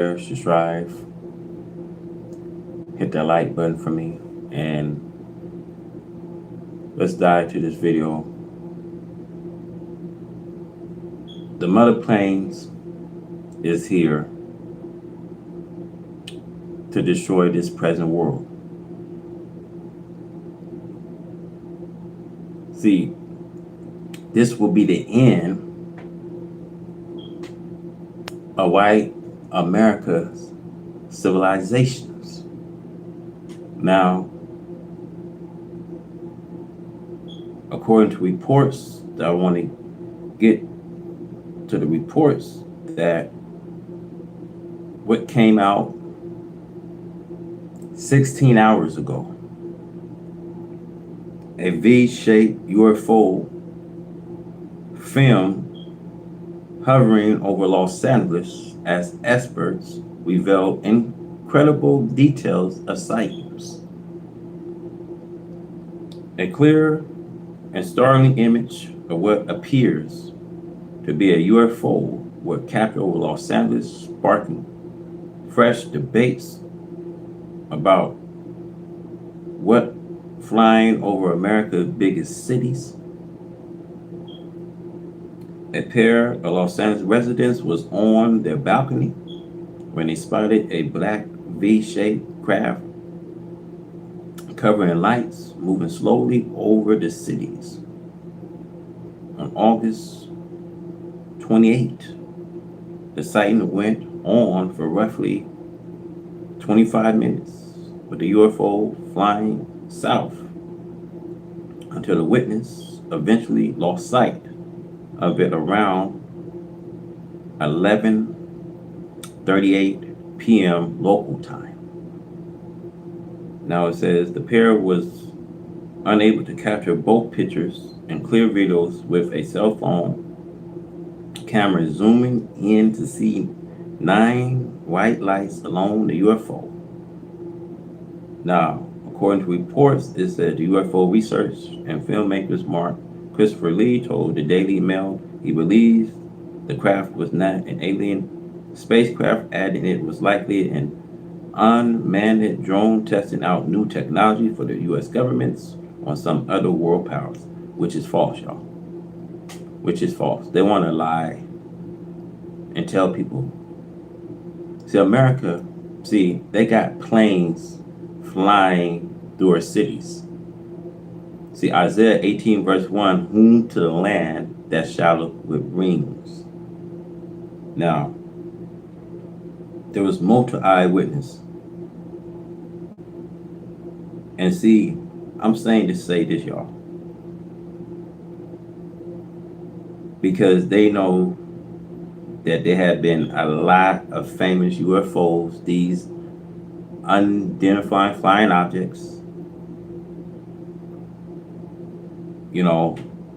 subscribe, hit that like button for me, and let's dive to this video. The mother planes is here to destroy this present world. See, this will be the end of white America's civilizations. Now, according to reports, that I want to get to the reports that what came out 16 hours ago, a V-shaped UFO film hovering over Los Angeles as experts reveal incredible details of sightings. A clear and startling image of what appears to be a UFO was captured over Los Angeles, sparking fresh debates about what flying over America's biggest cities. A pair of Los Angeles residents was on their balcony when they spotted a black V-shaped craft covering lights moving slowly over the cities. On August 28th, the sighting went on for roughly 25 minutes, with the UFO flying south until the witness eventually lost sight of it around 11:38 p.m. local time. Now it says the pair was unable to capture both pictures and clear videos with a cell phone camera zooming in to see 9 white lights along the UFO. Now, according to reports, it said the UFO research and filmmakers Mark Christopher Lee told the Daily Mail he believes the craft was not an alien spacecraft, adding it was likely an unmanned drone testing out new technology for the U.S. governments on some other world powers, which is false, y'all. Which is false. They want to lie and tell people. See, America, they got planes flying through our cities. See, Isaiah 18 verse 1, whom to the land that shall with wings. Now, there was multiple eyewitness. And see, I'm saying to say this, y'all, because they know that there have been a lot of famous UFOs, these unidentified flying objects,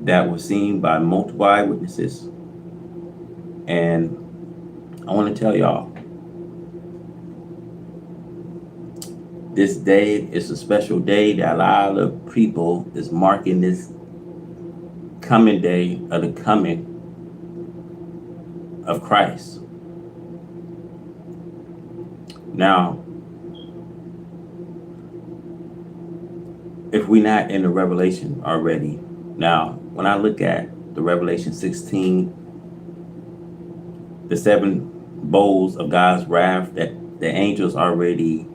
that were seen by multiple eyewitnesses. And I want to tell y'all, this day is a special day that a lot of people is marking this coming day of the coming of Christ. Now, if we're not in the Revelation already, now, when I look at the Revelation 16, the 7 bowls of God's wrath, that the angels already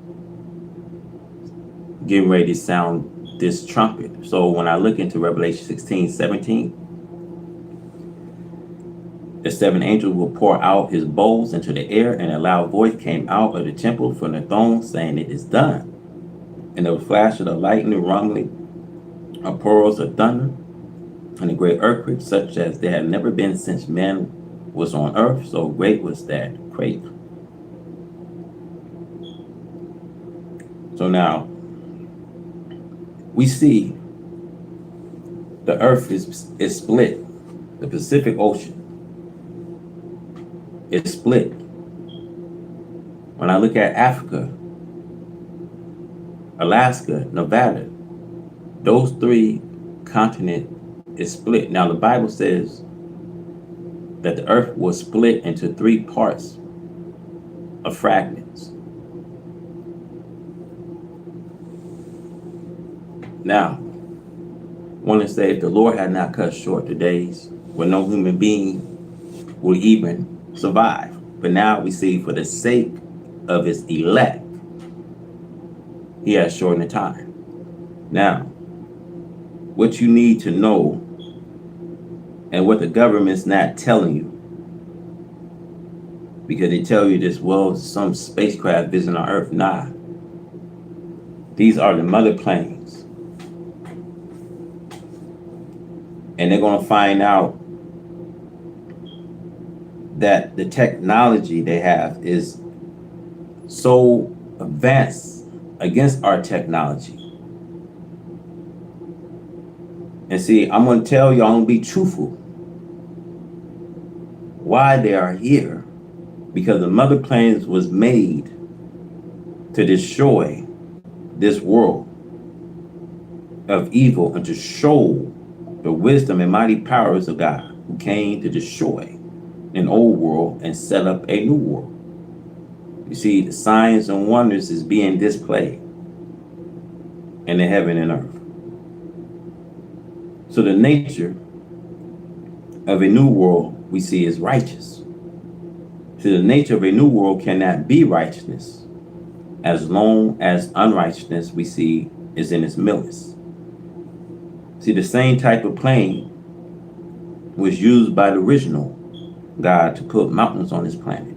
getting ready to sound this trumpet. So when I look into Revelation 16:17, the 7 angels will pour out his bowls into the air, and a loud voice came out of the temple from the throne saying, "It is done." And there was flash of the lightning, rumbling of pearls of thunder, and a great earthquake, such as there had never been since man was on earth. So great was that quake. So now, we see the earth is split. The Pacific Ocean is split. When I look at Africa, Alaska, Nevada, those 3 continents is split. Now the Bible says that the earth was split into 3 parts. of fragments. Now, I want to say if the Lord had not cut short the days when no human being will even survive. But now we see for the sake of his elect, he has shortened the time. Now, what you need to know and what the government's not telling you, because they tell you this, well, some spacecraft visiting our Earth. Nah. These are the mother planes. And they're going to find out that the technology they have is so advanced against our technology. And see, I'm going to tell you, I'm going to be truthful. Why they are here. Because the mother planes was made to destroy this world of evil and to show the wisdom and mighty powers of God who came to destroy an old world and set up a new world. You see, the signs and wonders is being displayed in the heaven and earth. So the nature of a new world we see is righteous. So the nature of a new world cannot be righteousness as long as unrighteousness we see is in its midst. See, the same type of plane was used by the original God to put mountains on this planet.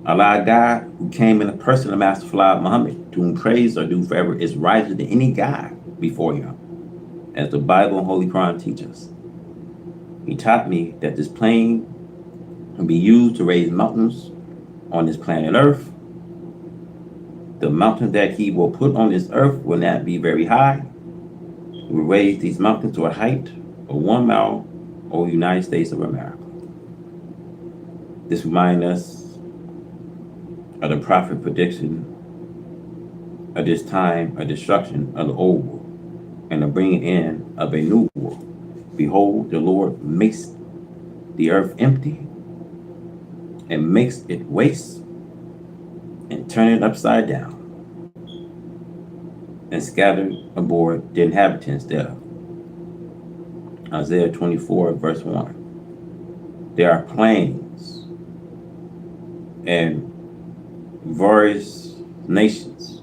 Allah God, who came in the person of Master Fard Muhammad, to whom praise or due forever, is riser than any God before him, as the Bible and Holy Quran teach us. He taught me that this plane can be used to raise mountains on this planet Earth. The mountain that he will put on this earth will not be very high. He will raise these mountains to a height of 1 mile over the United States of America. This reminds us of the prophet prediction of this time of destruction of the old world and the bringing in of a new world. Behold, the Lord makes the earth empty and makes it waste and turn it upside down and scattered abroad the inhabitants thereof. Isaiah 24 verse 1. There are planes and various nations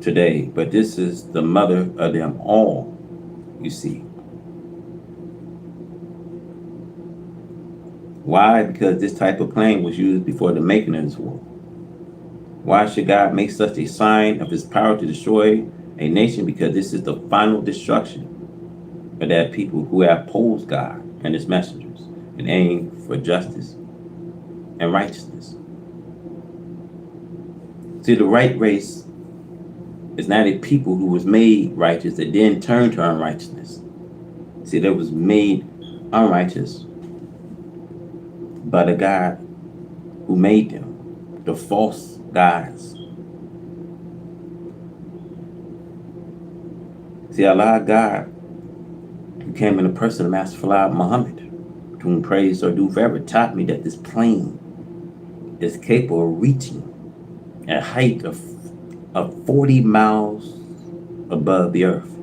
today, but this is the mother of them all, you see. Why? Because this type of plane was used before the making of this world. Why should God make such a sign of his power to destroy a nation? Because this is the final destruction of that people who have opposed God and his messengers and aim for justice and righteousness. See, the right race is not a people who was made righteous that then turned to unrighteousness. See, that was made unrighteous by the God who made them, the false gods. See, Allah God, who came in the person of Master Fard Muhammad, to whom praise or due forever, taught me that this plane is capable of reaching a height of 40 miles above the earth.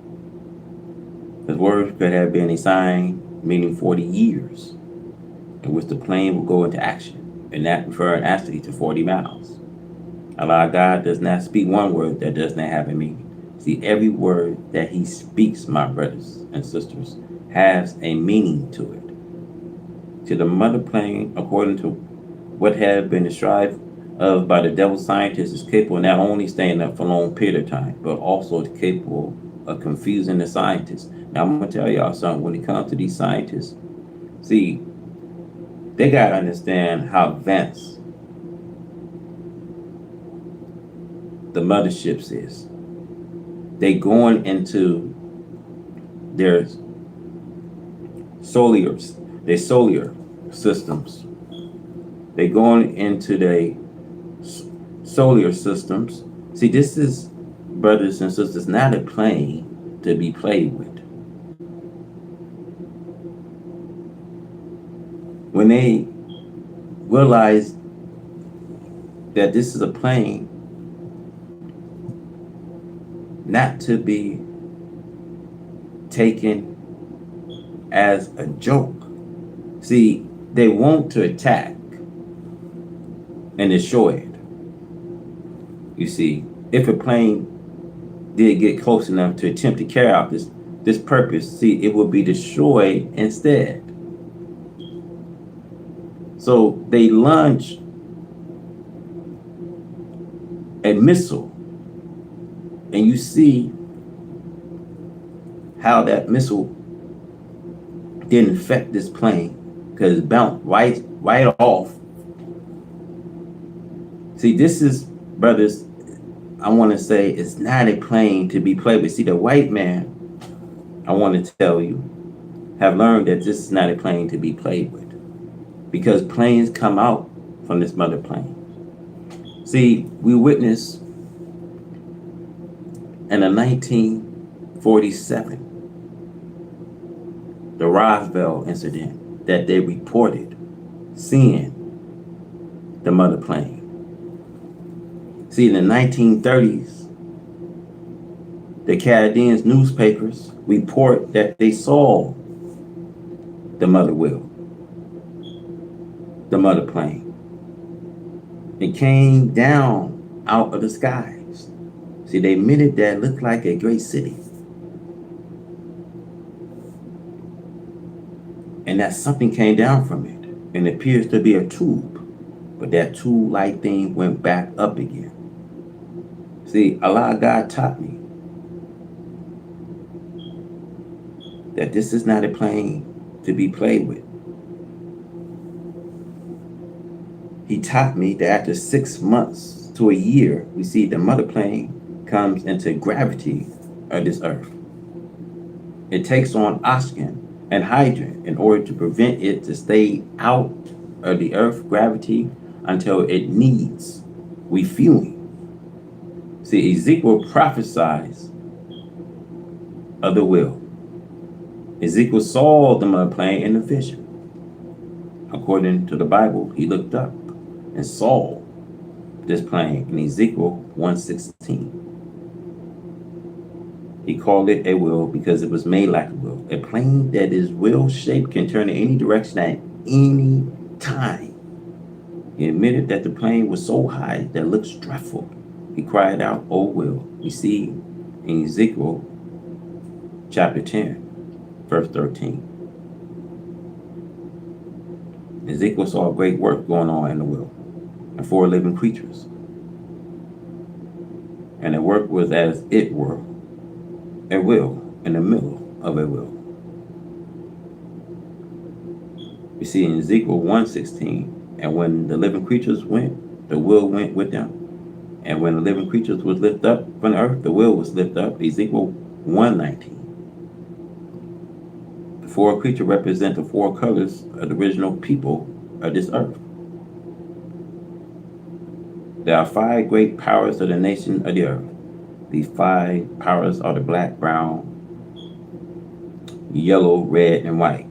His words could have been a sign meaning 40 years in which the plane will go into action, and that referring actually to 40 miles. Allah God does not speak one word that does not have a meaning. See, every word that he speaks, my brothers and sisters, has a meaning to it. To the mother plane, according to what has been described of by the devil scientists, is capable not only staying up for a long period of time, but also is capable of confusing the scientists. Now, I'm going to tell y'all something. When it comes to these scientists, see, they got to understand how advanced the motherships is. They going into their solar systems. They going into their solar systems. See, this is, brothers and sisters, not a plane to be played with. When they realize that this is a plane not to be taken as a joke. See, they want to attack and destroy it. You see, if a plane did get close enough to attempt to carry out this purpose, see, it would be destroyed instead. So they launch a missile, and you see how that missile didn't affect this plane because it bounced right off. See, this is, brothers, I want to say it's not a plane to be played with. See, the white man, I want to tell you, have learned that this is not a plane to be played with, because planes come out from this mother plane. See, we witnessed in the 1947, the Roswell incident, that they reported seeing the mother plane. See, in the 1930s, the Canadian newspapers report that they saw the mother wheel, the mother plane. It came down out of the skies. See, they admitted that it looked like a great city. And that something came down from it, and it appears to be a tube. But that tube-like thing went back up again. See, Allah God taught me that this is not a plane to be played with. He taught me that after 6 months to a year, we see the mother plane comes into gravity of this earth. It takes on oxygen and hydrogen in order to prevent it to stay out of the earth gravity until it needs refueling. See, Ezekiel prophesies of the will. Ezekiel saw the mother plane in the vision. According to the Bible, he looked up and saw this plane in Ezekiel 1:16. He called it a wheel because it was made like a wheel. A plane that is wheel-shaped can turn in any direction at any time. He admitted that the plane was so high that it looked dreadful. He cried out, "Oh will." We see in Ezekiel chapter 10, verse 13. Ezekiel saw a great work going on in the will, and 4 living creatures. And the work was as it were a will in the middle of a will. We see in Ezekiel 1:16, and when the living creatures went, the will went with them. And when the living creatures was lifted up from the earth, the will was lifted up. Ezekiel 1:19. The 4 creatures represent the 4 colors of the original people of this earth. There are 5 great powers of the nation of the earth. These 5 powers are the black, brown, yellow, red, and white.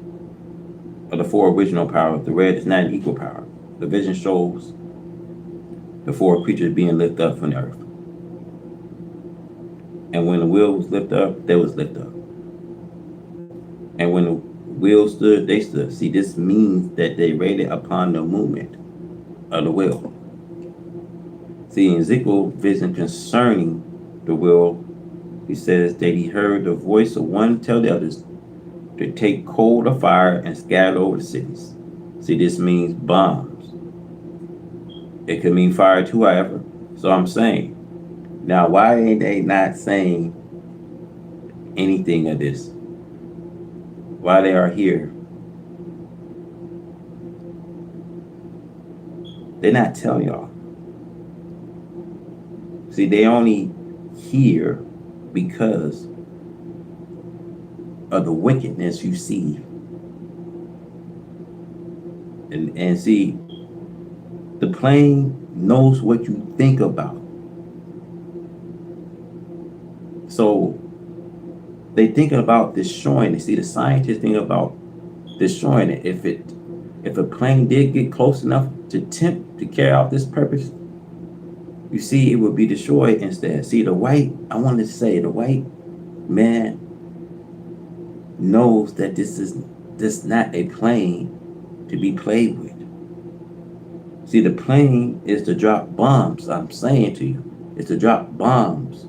Of the 4 original powers, the red is not an equal power. The vision shows the 4 creatures being lifted up from the earth. And when the wheel was lifted up, they was lifted up. And when the wheel stood, they stood. See, this means that they rated upon the movement of the wheel. See, in Ezekiel's vision concerning the wheel, he says that he heard the voice of one tell the others to take coal of fire and scatter over the cities. See, this means bombs. It could mean fire too, however. So I'm saying, now why ain't they not saying anything of this? Why they are here? They're not telling y'all. See, they only here because of the wickedness you see. And see, the plane knows what you think about. So they thinking about destroying it. See, the scientists think about destroying it. If a plane did get close enough to attempt to carry out this purpose, You see, it would be destroyed instead. See, I want to say, the white man knows that this not a plane to be played with. See, the plane is to drop bombs. I'm saying to you, it's to drop bombs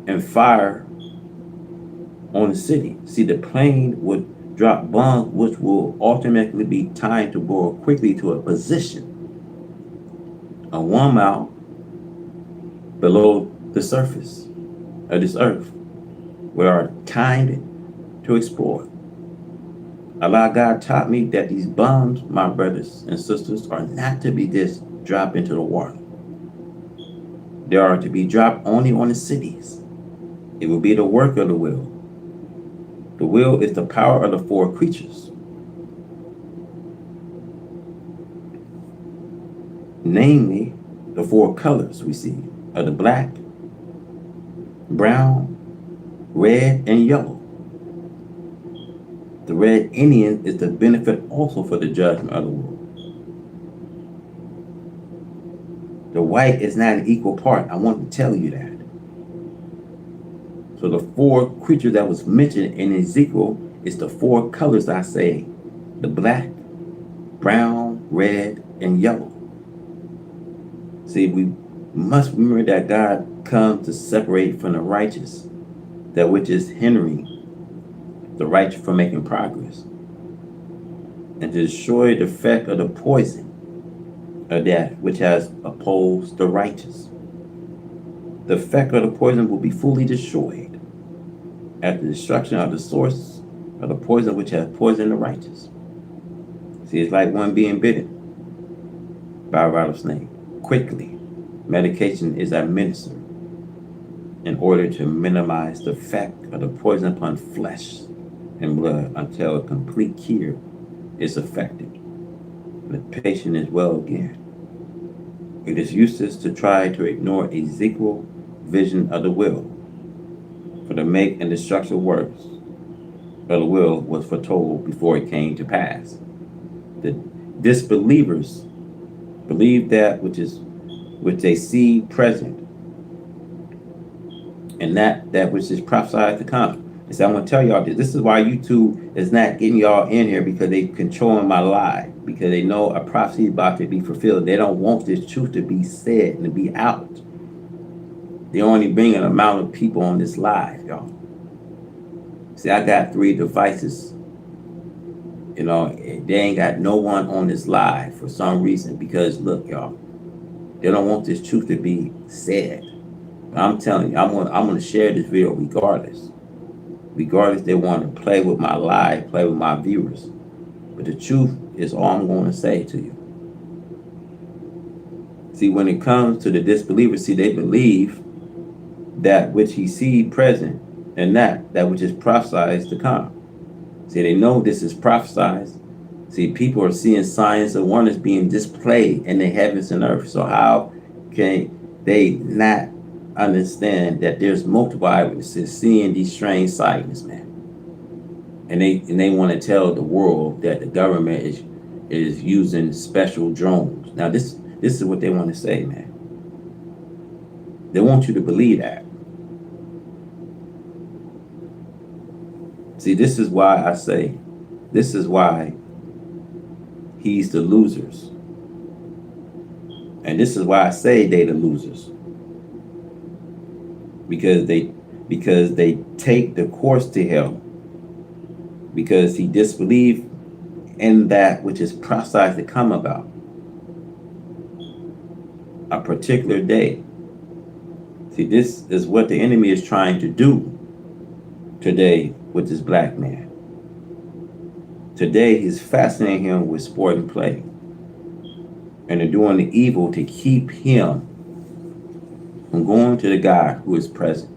and fire on the city. See, the plane would drop bombs, which will automatically be timed to go quickly to a position of 1 mile below the surface of this earth, where are timed to explore. Allah God taught me that these bombs, my brothers and sisters, are not to be just dropped into the water. They are to be dropped only on the cities. It will be the work of the will. The will is the power of the four creatures. Namely, the four colors we see are the black, brown, red, and yellow. The red Indian is the benefit also for the judgment of the world. The white is not an equal part. I want to tell you that. So the four creatures that was mentioned in Ezekiel is the four colors I say. The black, brown, red, and yellow. See, we must remember that God comes to separate from the righteous that which is hindering the righteous from making progress, and to destroy the effect of the poison of that which has opposed the righteous. The effect of the poison will be fully destroyed at the destruction of the source of the poison which has poisoned the righteous. See, it's like one being bitten by a rattlesnake. Quickly, medication is administered in order to minimize the effect of the poison upon flesh and blood until a complete cure is effected. The patient is well again. It is useless to try to ignore Ezekiel's vision of the will, for the make and destruction works of the will was foretold before it came to pass. The disbelievers believe that which they see present, and that which is prophesied to come. And so I'm going to tell y'all this. This is why YouTube is not getting y'all in here, because they controlling my life, because they know a prophecy is about to be fulfilled. They don't want this truth to be said and to be out. They only bring an amount of people on this live, y'all. See, I got 3 devices. You know, they ain't got no one on this live for some reason, because look, y'all, they don't want this truth to be said. But I'm telling you, I'm gonna share this video regardless. Regardless, they want to play with my live, play with my viewers. But the truth is all I'm going to say to you. See, when it comes to the disbelievers, see, they believe that which he see present, and that which is prophesied to come. See, they know this is prophesied. See, people are seeing signs of wonders being displayed in the heavens and earth. So how can they not understand that there's multiple eyewitnesses seeing these strange sightings, man? And they want to tell the world that the government is using special drones. Now this is what they want to say, man. They want you to believe that. See, this is why I say, this is why he's the losers. And this is why I say they the losers. Because they take the course to hell, because he disbelieved in that which is prophesied to come about a particular day. See, this is what the enemy is trying to do today with this black man. Today he's fascinating him with sport and play, and they're doing the evil to keep him from going to the God who is present.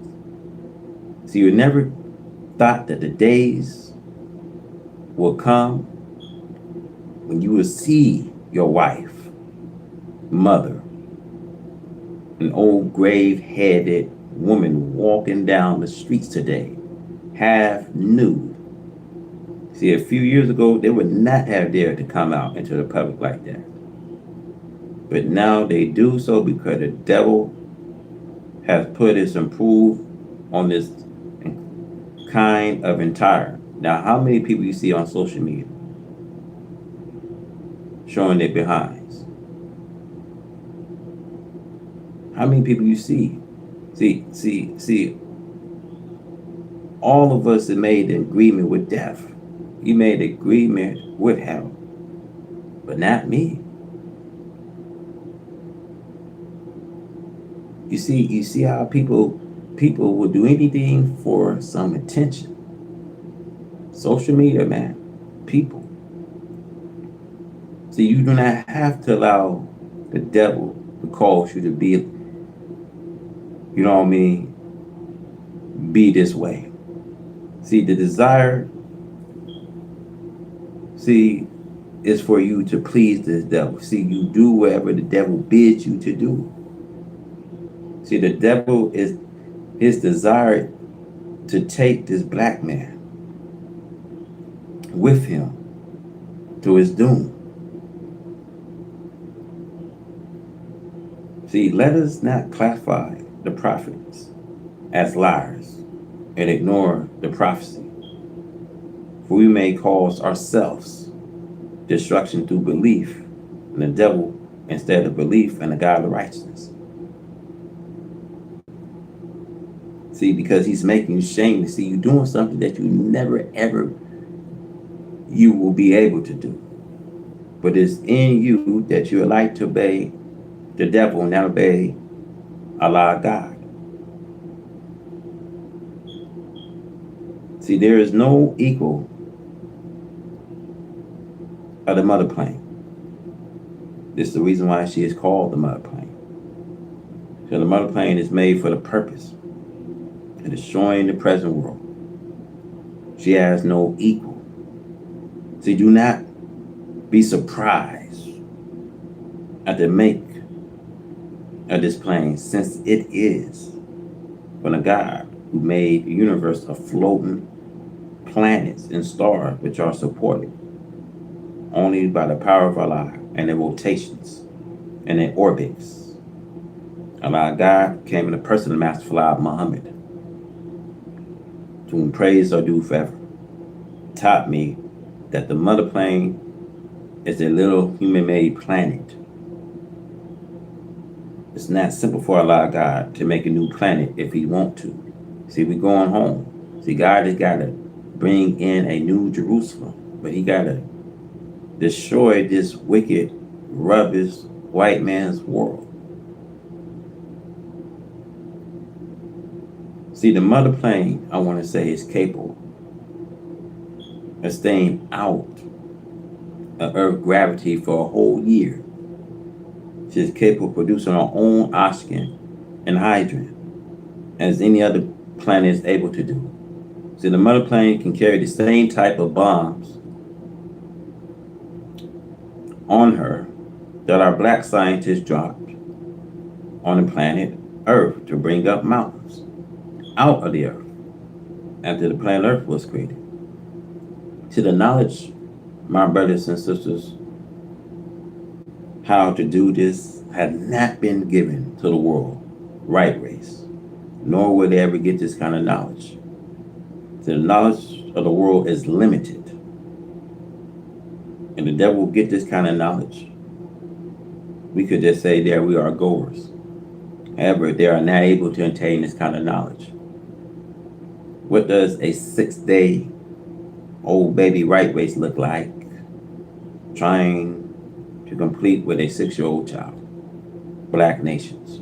See, you never thought that the days will come when you will see your wife, mother, an old grave-headed woman walking down the streets today, half nude. See, a few years ago, they would not have dared to come out into the public like that. but now they do so because the devil has put his improve on this kind of entire. Now, how many people you see on social media showing their behinds? How many people you see? See, all of us have made an agreement with death. You made an agreement with hell, but not me. You see how people will do anything for some attention. Social media, man, people. See, you do not have to allow the devil to cause you to be, you know what I mean, be this way. See, the desire, see, is for you to please the devil. See, you do whatever the devil bids you to do. See, the devil is his desire to take this black man with him to his doom. See, let us not classify the prophets as liars and ignore the prophecy, for we may cause ourselves destruction through belief in the devil instead of belief in the God of righteousness. See, because he's making you shameless. See, you doing something that you never ever you will be able to do. But it's in you that you like to obey the devil and not obey Allah God. See, there is no equal of the mother plane. This is the reason why she is called the mother plane. So the mother plane is made for the purpose of destroying the present world. She has no equal. See, do not be surprised at the make of this plane, since it is from the God who made the universe of floating planets and stars which are supported only by the power of Allah and their rotations and their orbits. Allah God came in the person of Master Fard Muhammad, to whom praise are due forever, taught me that the mother plane is a little human-made planet. It's not simple for Allah God to make a new planet if he want to. See, we're going home. See, God has got to bring in a new Jerusalem, but he got to destroy this wicked, rubbish, white man's world. See, the mother plane, I want to say, is capable of staying out of Earth gravity for a whole year. She is capable of producing her own oxygen and hydrogen, as any other planet is able to do. See, the mother plane can carry the same type of bombs on her that our black scientists dropped on the planet Earth to bring up mountains out of the Earth after the planet Earth was created. To the knowledge, my brothers and sisters, how to do this had not been given to the world, right race, nor will they ever get this kind of knowledge. So the knowledge of the world is limited, and the devil will get this kind of knowledge. We could just say there we are goers. However, they are not able to attain this kind of knowledge. What does a 6-day-old baby right race look like trying to complete with a 6-year-old child? Black nations.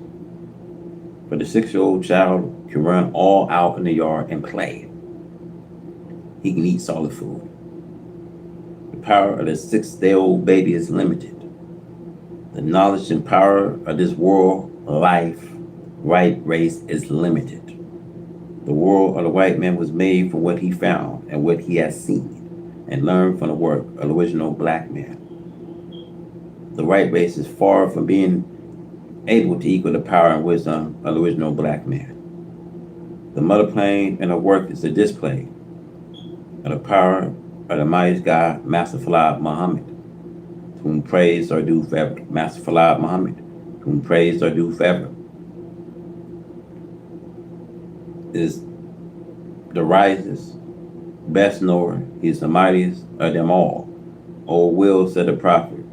But the 6-year-old child can run all out in the yard and play. He can eat solid food. The power of the 6-day-old baby is limited. The knowledge and power of this world, life, right race is limited. The world of the white man was made from what he found and what he has seen and learned from the work of the original black man. The right race is far from being able to equal the power and wisdom of the original black man. The mother plane and her work is a display of the power of the mighty God, Master Fard Muhammad, to whom praise are due forever. Master Fard Muhammad, to whom praise are due forever, is the wisest, best knower. He's the mightiest of them all. O will, said the prophet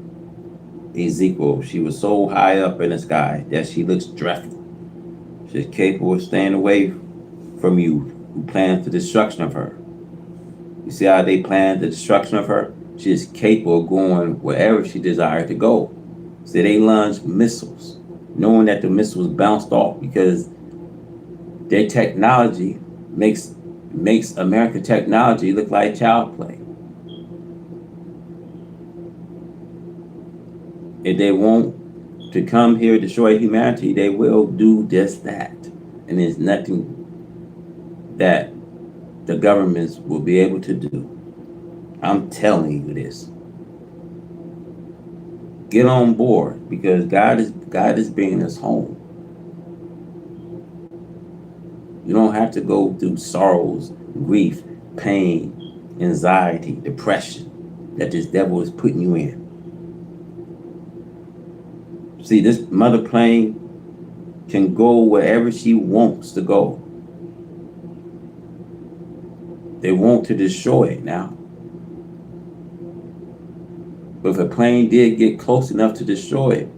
Ezekiel, she was so high up in the sky that she looks dreadful. She's capable of staying away from you who plans the destruction of her. You see how they planned the destruction of her? She is capable of going wherever she desired to go. See, they launched missiles, knowing that the missiles bounced off because their technology makes American technology look like child play. If they want to come here to destroy humanity, they will do just that. And there's nothing that the governments will be able to do. I'm telling you this. Get on board because God is bringing us home. You don't have to go through sorrows, grief, pain, anxiety, depression that this devil is putting you in. See, this mother plane can go wherever she wants to go. They want to destroy it now. But if a plane did get close enough to destroy it,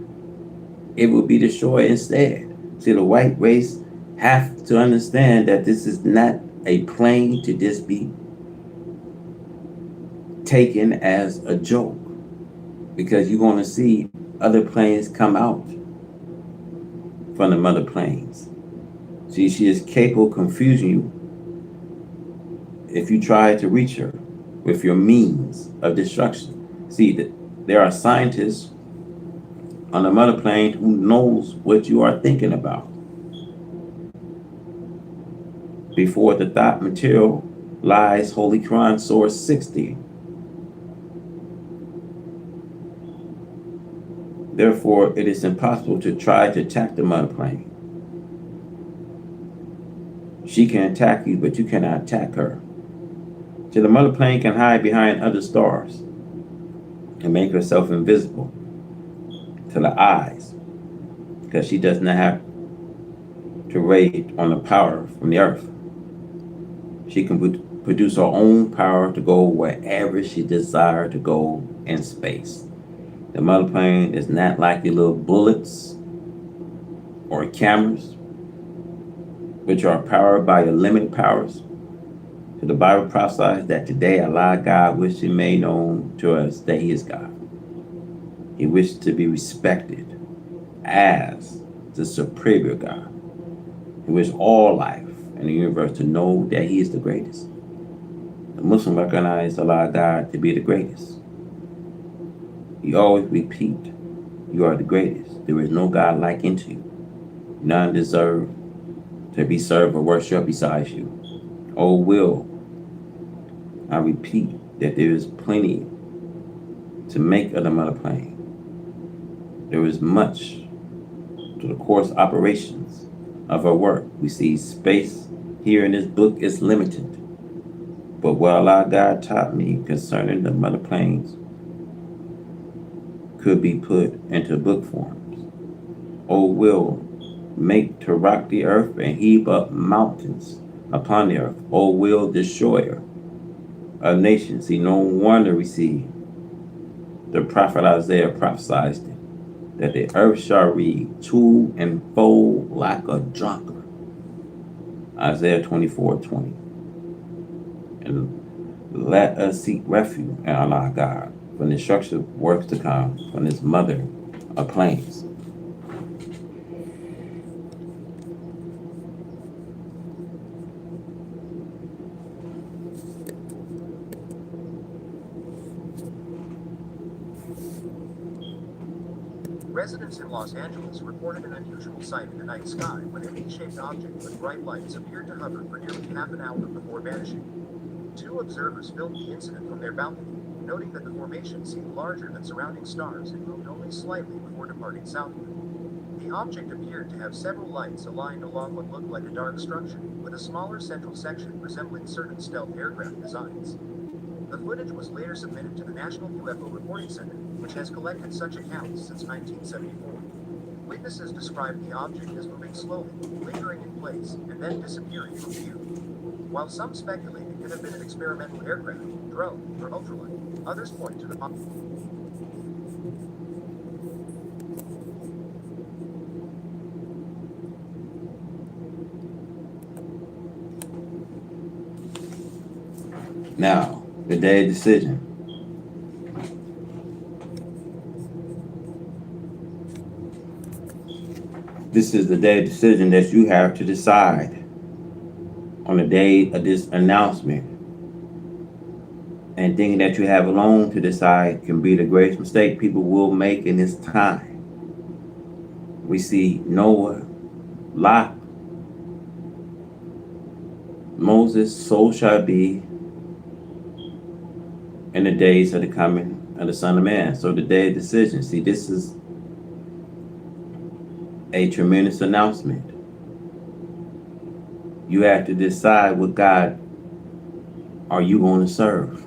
it would be destroyed instead. See, the white race have to understand that this is not a plane to just be taken as a joke, because you're going to see other planes come out from the mother planes. See, she is capable of confusing you if you try to reach her with your means of destruction. See, that there are scientists on the mother plane who knows what you are thinking about before the thought material lies. Holy Quran, Source 60. Therefore, it is impossible to try to attack the mother plane. She can attack you, but you cannot attack her. So the mother plane can hide behind other stars and make herself invisible to the eyes, because she does not have to rely on the power from the earth. She can produce her own power to go wherever she desires to go in space. The mother plane is not like your little bullets or cameras, which are powered by your limited powers. So the Bible prophesies that today Allah God wished to make known to us that He is God. He wished to be respected as the superior God. He wished all life in the universe to know that He is the greatest. The Muslim recognize Allah God to be the greatest. He always repeat, you are the greatest. There is no God like unto you. None deserve to be served or worshipped besides you. Oh, will I repeat that there is plenty to make of the mother plane. There is much to the course operations of her work. We see space here in this book is limited. But what Allah God taught me concerning the mother planes could be put into book forms. O will make to rock the earth and heap up mountains upon the earth. O will destroyer of nations. See, no wonder we see the prophet Isaiah prophesied that the earth shall read to and fro like a drunkard. Isaiah 24:20. And let us seek refuge in Allah God from the destructive works to come from this mother of planes. Residents in Los Angeles reported an unusual sight in the night sky when an egg-shaped object with bright lights appeared to hover for nearly half an hour before vanishing. Two observers filmed the incident from their balcony, noting that the formation seemed larger than surrounding stars and moved only slightly before departing southward. The object appeared to have several lights aligned along what looked like a dark structure, with a smaller central section resembling certain stealth aircraft designs. The footage was later submitted to the National UFO Reporting Center, which has collected such accounts since 1974. Witnesses described the object as moving slowly, lingering in place, and then disappearing from view. While some speculate it could have been an experimental aircraft, drone, or ultralight, others point to the Now, the day of decision. This is the day of decision that you have to decide on the day of this announcement. And thinking that you have alone to decide can be the greatest mistake people will make in this time. We see Noah, Lot, Moses, so shall be in the days of the coming of the Son of Man. So the day of decision. See, this is a tremendous announcement. You have to decide what God are you going to serve.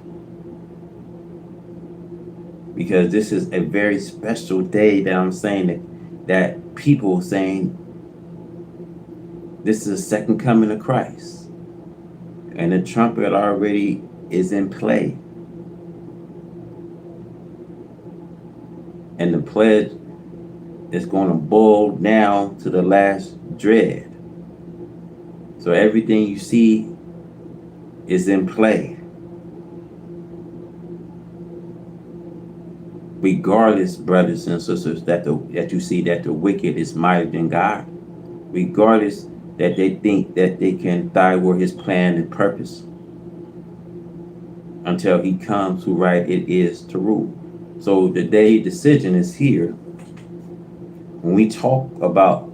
Because this is a very special day that I'm saying that people saying this is the second coming of Christ. And the trumpet already is in play. And the pledge is going to boil down to the last dread. So everything you see is in play. Regardless, brothers and sisters, that you see that the wicked is mightier than God. Regardless that they think that they can thwart his plan and purpose until he comes who right it is to rule. So the day decision is here. When we talk about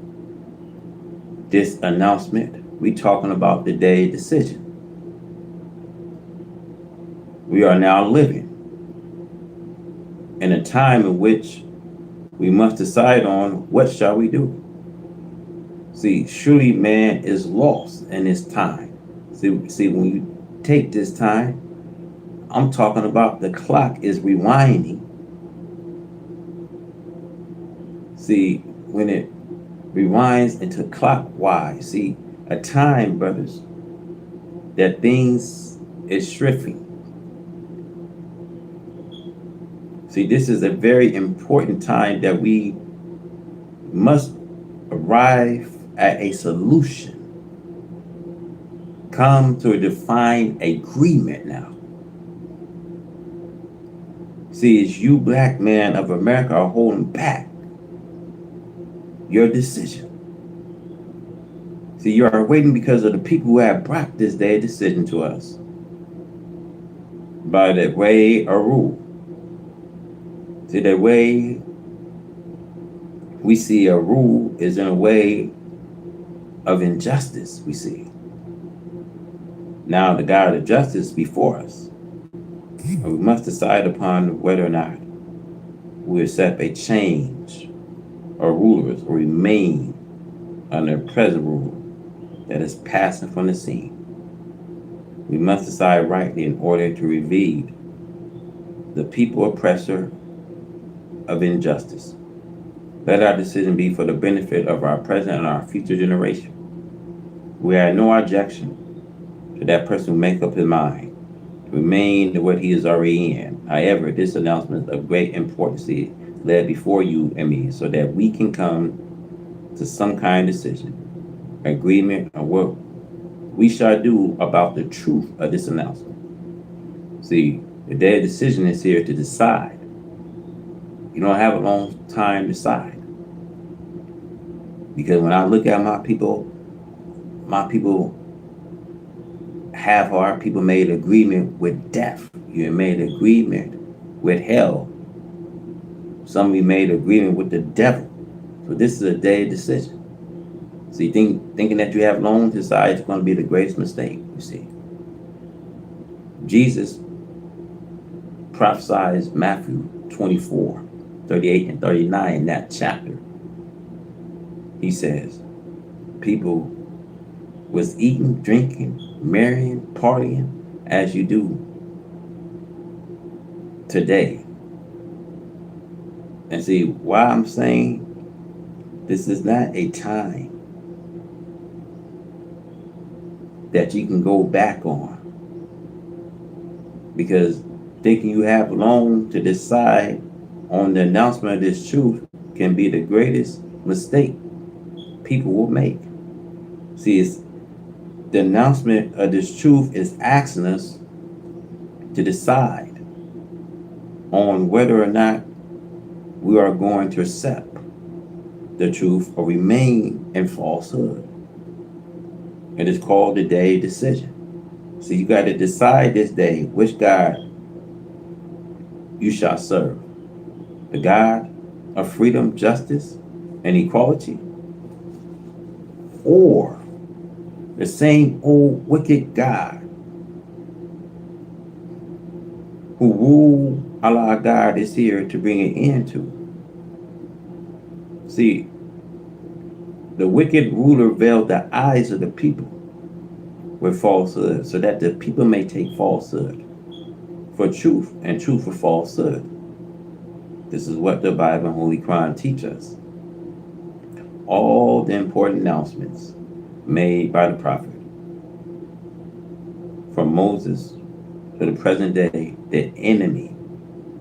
this announcement, we talking about the day decision. We are now living in a time in which we must decide on what shall we do. See, surely man is lost in this time. See, when you take this time, I'm talking about the clock is rewinding. See, when it rewinds into clockwise, see, a time, brothers, that things is shifting. See, this is a very important time that we must arrive at a solution. Come to a defined agreement now. See, it's you, black man of America, are holding back your decision. See, you are waiting because of the people who have brought this day decision to us by the way or rule. See, the way we see a rule is in a way of injustice, we see. Now the God of justice before us. And we must decide upon whether or not we accept a change or rulers or remain under present rule that is passing from the scene. We must decide rightly in order to relieve the people oppressor of injustice. Let our decision be for the benefit of our present and our future generation. We have no objection to that person who make up his mind to remain what he is already in. However, this announcement is of great importance led before you and me so that we can come to some kind of decision, agreement on what we shall do about the truth of this announcement. See, the day of decision is here to decide. You don't have a long time to decide. Because when I look at my people have heart. People made agreement with death. You made agreement with hell. Some of you made agreement with the devil. So this is a day of decision. See, thinking that you have long to decide is going to be the greatest mistake, you see. Jesus prophesied Matthew 24, 38 and 39 in that chapter. He says, people was eating, drinking, marrying, partying as you do today. And see, why I'm saying this is not a time that you can go back on, because thinking you have long to decide on the announcement of this truth can be the greatest mistake people will make. See, it's the announcement of this truth is asking us to decide on whether or not we are going to accept the truth or remain in falsehood. It is called the day decision. So you got to decide this day which God you shall serve. The God of freedom, justice, and equality, or the same old wicked God who rule Allah God is here to bring an end to. See, the wicked ruler veiled the eyes of the people with falsehood, so that the people may take falsehood for truth and truth for falsehood. This is what the Bible and Holy Quran teach us. All the important announcements made by the prophet, from Moses to the present day, the enemy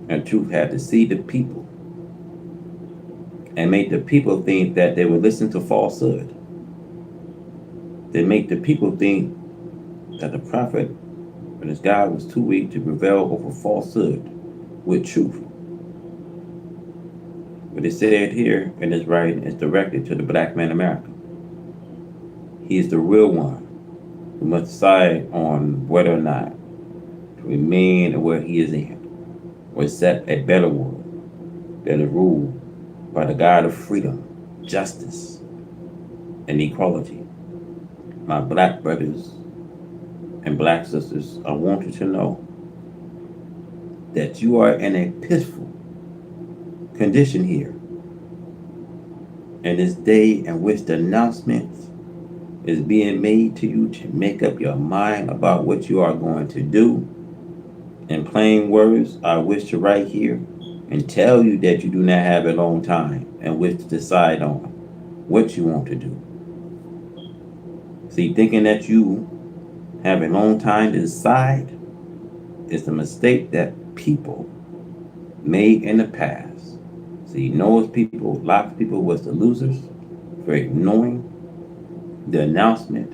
and truth had to see the people and make the people think that they would listen to falsehood. They make the people think that the prophet and his God was too weak to prevail over falsehood with truth. What is said here in this writing is directed to the black man in America. He is the real one who must decide on whether or not to remain where he is in, or accept a better world that is ruled by the God of freedom, justice, and equality. My black brothers and black sisters, I want you to know that you are in a peaceful condition here in this day in which the announcement is being made to you to make up your mind about what you are going to do. In plain words, I wish to write here and tell you that you do not have a long time and wish to decide on what you want to do. See, thinking that you have a long time to decide is a mistake that people made in the past. See, Noah's people, a lot of people was the losers for ignoring the announcement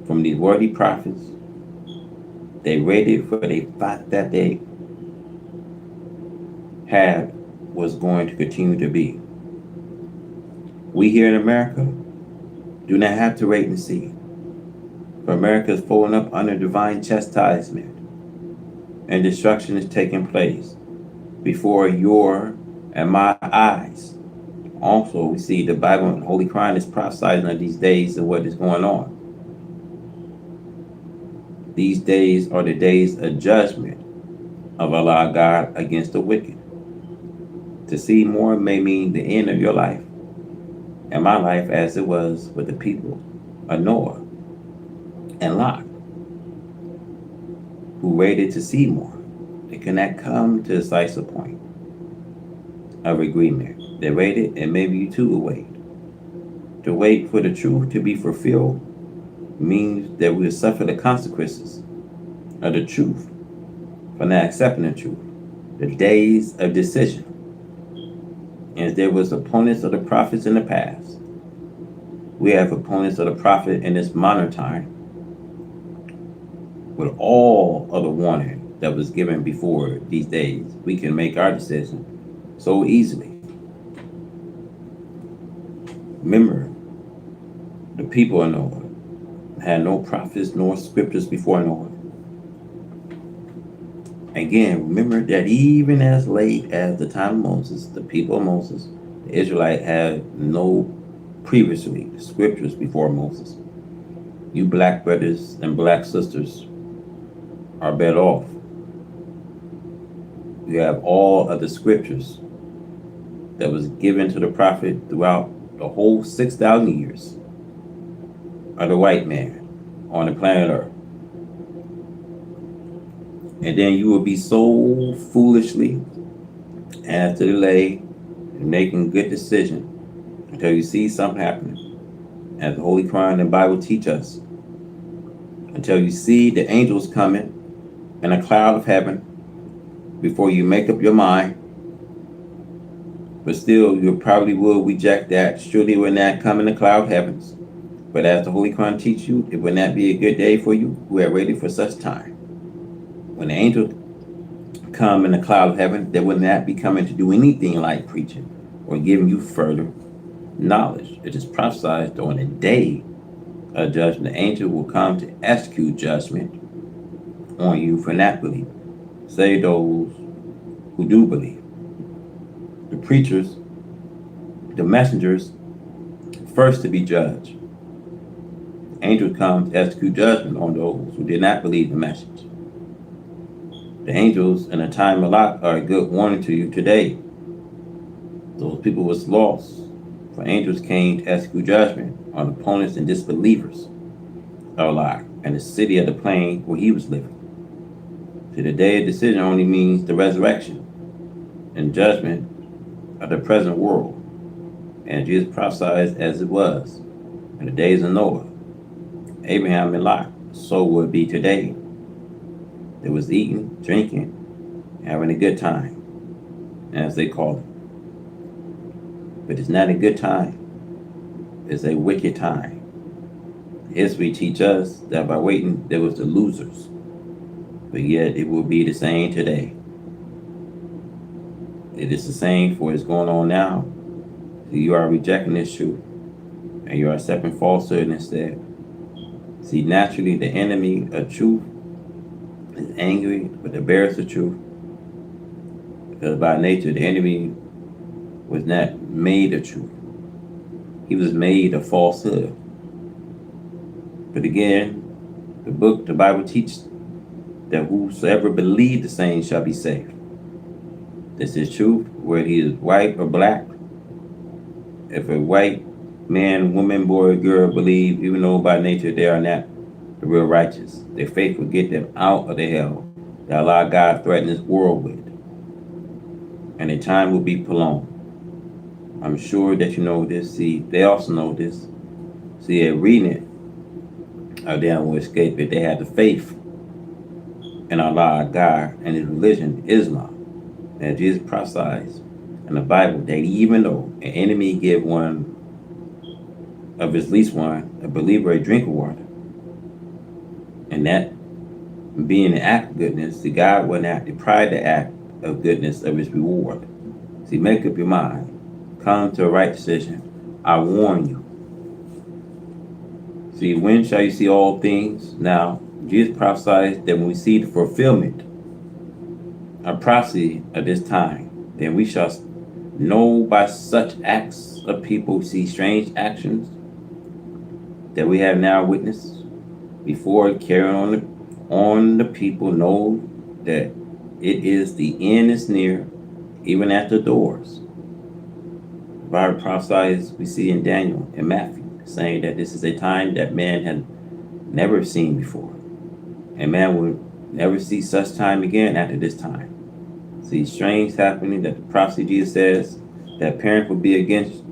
from these worthy prophets. They waited for they thought that they had was going to continue to be. We here in America do not have to wait and see. For America is falling up under divine chastisement, and destruction is taking place before your and my eyes. Also, we see the Bible and Holy Quran is prophesying of these days and what is going on. These days are the days of judgment of Allah God against the wicked. To see more may mean the end of your life and my life, as it was with the people of Noah and Lot, who waited to see more. They could not come to a decisive point of agreement. They waited, and maybe you too will wait. To wait for the truth to be fulfilled means that we will suffer the consequences of the truth for not accepting the truth. The days of decision. And there was opponents of the prophets in the past. We have opponents of the prophet in this modern time, with all of the warning that was given before these days. We can make our decision so easily. Remember, the people of Noah had no prophets nor scriptures before Noah. Again, remember that even as late as the time of Moses, the people of Moses, the Israelite had no previously scriptures before Moses. You black brothers and black sisters are better off. You have all of the scriptures that was given to the prophet throughout the whole 6,000 years of the white man on the planet Earth. And then you will be so foolishly as to delay in making good decision until you see something happening. As the Holy Quran and Bible teach us, until you see the angels coming in a cloud of heaven before you make up your mind. But still, you probably will reject that. Surely it will not come in the cloud heavens. But as the Holy Quran teach you, it will not be a good day for you who are ready for such time. When the angels come in the cloud of heaven, they will not be coming to do anything like preaching or giving you further knowledge. It is prophesied on the day of judgment, the angel will come to execute judgment on you for not believing. Say those who do believe. The preachers, the messengers, first to be judged. The angels come to execute judgment on those who did not believe the message. The angels in a time of lot are a good warning to you today. Those people was lost, for angels came to execute judgment on opponents and disbelievers of Lot and the city of the plain where he was living. So the day of decision only means the resurrection and judgment of the present world. And Jesus prophesied as it was in the days of Noah, Abraham, and Lot. So will it be today. There was eating, drinking, having a good time, as they call it. But it's not a good time. It's a wicked time. History teaches us that by waiting, there was the losers. But yet it will be the same today. It is the same for what's going on now. So you are rejecting this truth, and you are accepting falsehood instead. See, naturally, the enemy of truth is angry with the bearers of truth, because by nature, the enemy was not made of truth. He was made of falsehood. But again, the Bible teaches that whosoever believes the same shall be saved. This is truth, whether he is white or black. If a white man, woman, boy, girl believe, even though by nature they are not the real righteous, their faith will get them out of the hell that Allah God threatened this world with. And their time will be prolonged. I'm sure that you know this. See, they also know this. See, they're reading it. Or they will escape it. They have the faith in Allah God and his religion, Islam. And Jesus prophesied in the Bible that even though an enemy give one of his least one, a believer, a drink of water, and that being an act of goodness, the God will not deprive the act of goodness of his reward. See, make up your mind. Come to a right decision. I warn you. See, when shall you see all things? Now, Jesus prophesied that when we see the fulfillment of prophecy of this time, then we shall know by such acts of people who see strange actions that we have now witnessed before carrying on the people know that it is the end is near, even at the doors. The Bible prophesies we see in Daniel and Matthew, saying that this is a time that man had never seen before. And man will never see such time again after this time. See strange happening that the prophecy Jesus says that parents will be against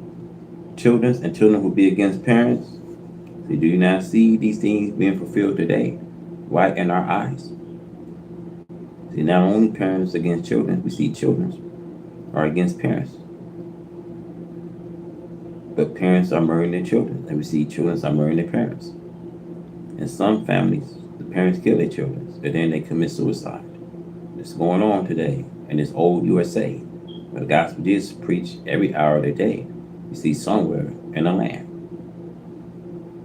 children and children will be against parents. See, do you not see these things being fulfilled today, right in our eyes? See, not only parents against children, we see children are against parents. But parents are murdering their children, and we see children are murdering their parents. In some families, the parents kill their children, and then they commit suicide. It's going on today in this old USA, where the gospel of Jesus preached every hour of the day. You see somewhere in the land.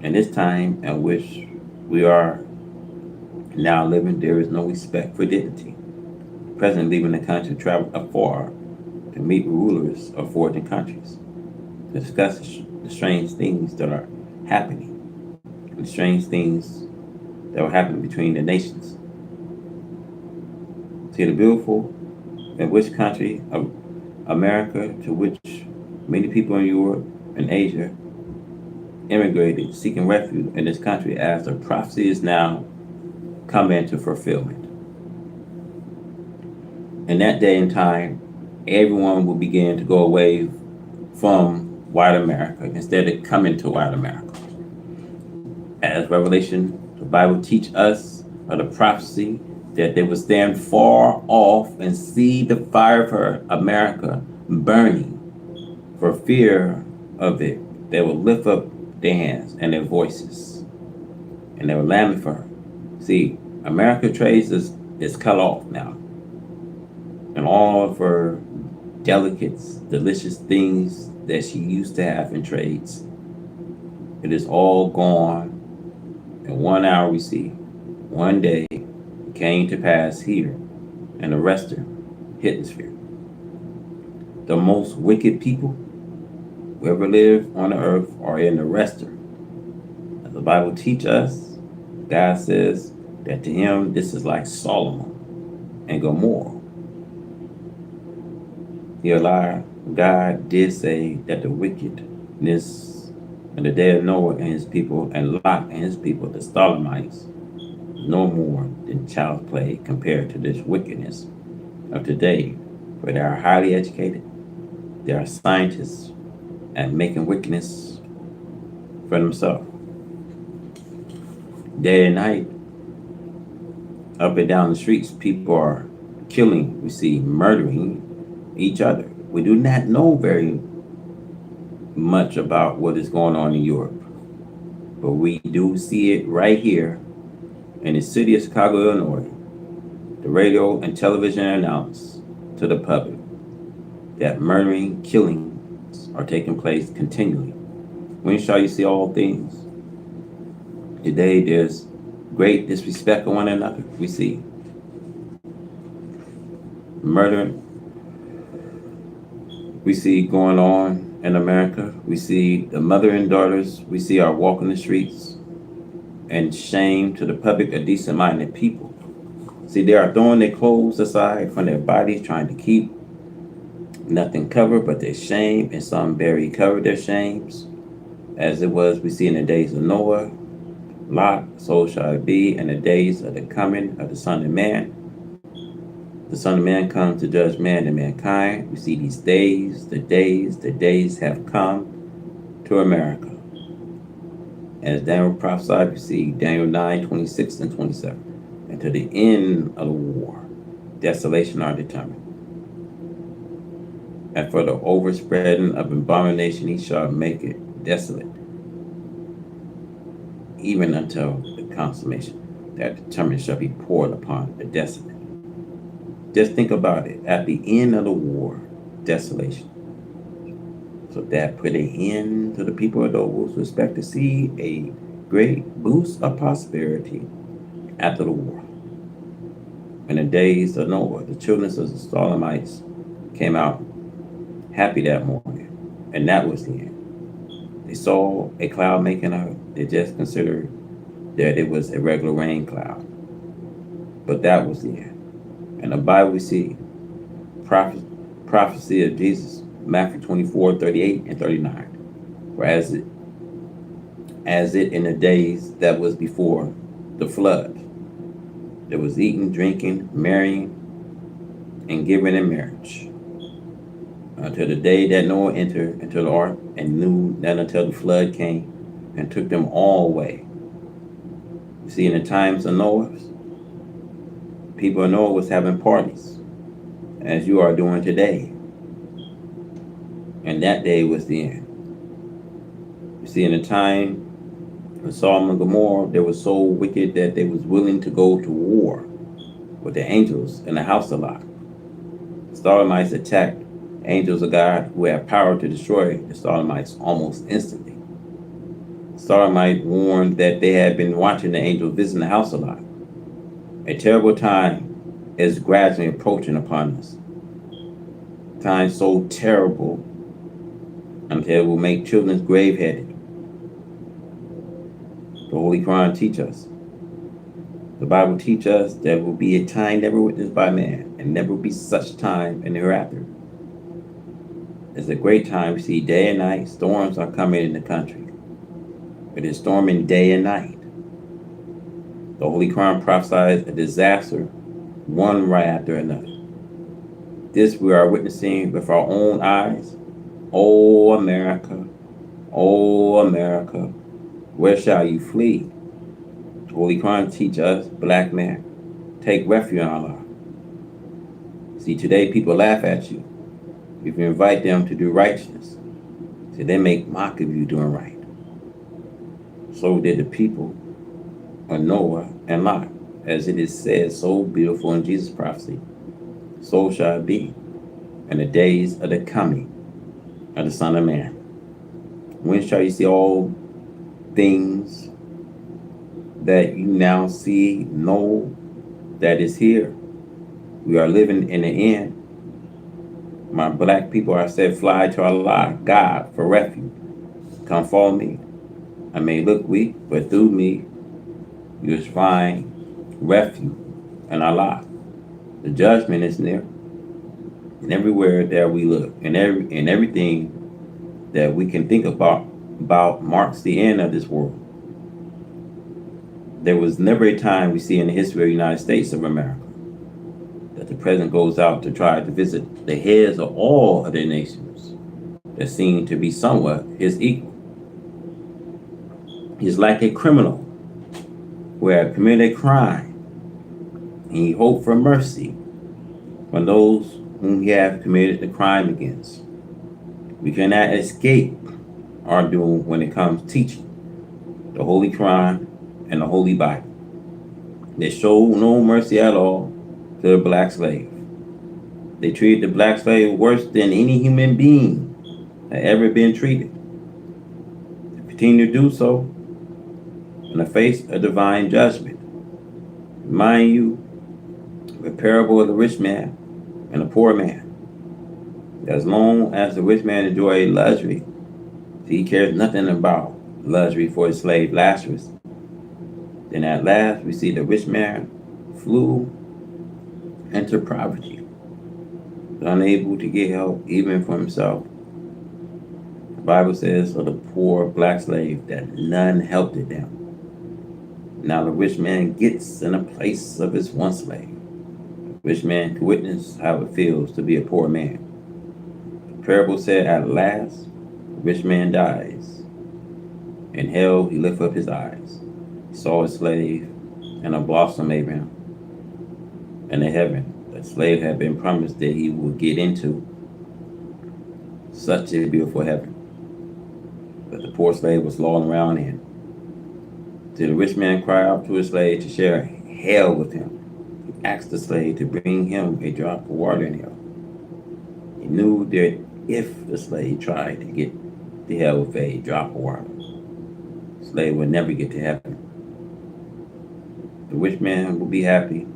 In this time in which we are now living, there is no respect for dignity. The president leaving the country traveled afar to meet rulers of foreign countries to discuss the strange things that are happening, the strange things that will happen between the nations. See, the beautiful in which country of America, to which many people in Europe and Asia immigrated, seeking refuge in this country as the prophecy is now come into fulfillment. In that day and time, everyone will begin to go away from white America instead of coming to white America. As Revelation, the Bible teach us of the prophecy that they will stand far off and see the fire of America burning. For fear of it, they will lift up their hands and their voices, and they will lament for her. See, America trades is cut off now, and all of her delicates, delicious things that she used to have in trades, it is all gone. In 1 hour, we see one day it came to pass here and the rest of Hittensphere. The most wicked people who ever lived on the earth are in the rester. As the Bible teaches us, God says that to him this is like Solomon and Gomorrah. Here, God did say that the wickedness in the day of Noah and his people and Lot and his people, the Stalemites, no more than child's play compared to this wickedness of today, where they are highly educated, they are scientists at making wickedness for themselves. Day and night, up and down the streets, people are killing, we see murdering each other. We do not know very much about what is going on in Europe, but we do see it right here in the city of Chicago, Illinois. The radio and television announce to the public that murdering, killings are taking place continually. When shall you see all things? Today there's great disrespect of one another. We see murder. We see going on in America. We see the mother and daughters. We see are walking the streets and shame to the public of decent-minded people. See, they are throwing their clothes aside from their bodies, trying to keep nothing covered but their shame, and some barely cover their shames. As it was, we see in the days of Noah, Lot, so shall it be in the days of the coming of the Son of Man. The Son of Man comes to judge man and mankind. We see these days, the days have come to America. As Daniel prophesied, we see Daniel 9, 26 and 27. And to the end of the war, desolation are determined. And for the overspreading of abomination, he shall make it desolate, even until the consummation. That determined shall be poured upon the desolate. Just think about it. At the end of the war, desolation. So that put an end to the people of those who expect to see a great boost of prosperity after the war. In the days of Noah, the children of the Stalemites came out happy that morning, and that was the end. They saw a cloud making out. They just considered that it was a regular rain cloud, but that was the end. In the Bible, we see prophecy of Jesus, Matthew 24, 38 and 39. Whereas it in the days that was before the flood, there was eating, drinking, marrying, and giving in marriage. Until the day that Noah entered into the ark and knew that until the flood came and took them all away. You see, in the times of Noah, people in Noah was having parties, as you are doing today. And that day was the end. You see, in the time of Sodom and Gomorrah, they were so wicked that they was willing to go to war with the angels in the house of Lot. The Sodomites attacked angels of God who had power to destroy the Sodomites almost instantly. The Sodomites warned that they had been watching the angels visit the house of Lot. A terrible time is gradually approaching upon us. Time so terrible until it will make children's grave-headed. The Holy Quran teaches us. The Bible teaches us there will be a time never witnessed by man, and never will be such time in the hereafter. It's a great time. We see day and night. Storms are coming in the country. It is storming day and night. The Holy Quran prophesies a disaster, one right after another. This we are witnessing with our own eyes. Oh, America, oh, America, where shall you flee? Holy Quran teach us, black man, take refuge in Allah. See, today people laugh at you if you invite them to do righteousness. See, they make mock of you doing right. So did the people of Noah and Lot, as it is said so beautiful in Jesus' prophecy. So shall it be in the days of the coming of the Son of Man. When shall you see all things that you now see, know that is here? We are living in the end. My black people are said, fly to Allah, God, for refuge. Come follow me. I may look weak, but through me you will find refuge in Allah. The judgment is near. And everywhere that we look, and everything that we can think about marks the end of this world. There was never a time we see in the history of the United States of America that the president goes out to try to visit the heads of all of their nations that seem to be somewhat his equal. He's like a criminal who had committed a crime, and he hoped for mercy from those whom he have committed the crime against. We cannot escape our doom when it comes to teaching the Holy Quran and the Holy Bible. They show no mercy at all to the black slave. They treated the black slave worse than any human being had ever been treated. They continue to do so in the face of divine judgment. Remind you the parable of the rich man and the poor man. As long as the rich man enjoyed luxury, he cares nothing about luxury for his slave Lazarus. Then at last we see the rich man flew into poverty, unable to get help even for himself. The Bible says of the poor black slave that none helped them. Now the rich man gets in the place of his one slave. The rich man can witness how it feels to be a poor man. The parable said at last, the rich man dies. In hell he lifted up his eyes. He saw his slave and a blossom Abraham. And the heaven the slave had been promised that he would get into. Such a beautiful heaven. But the poor slave was lolling around in. Till the rich man cried out to his slave to share hell with him. He asked the slave to bring him a drop of water in hell. He knew that if the slave tried to get to hell with a drop of water, the slave would never get to heaven. The rich man will be happy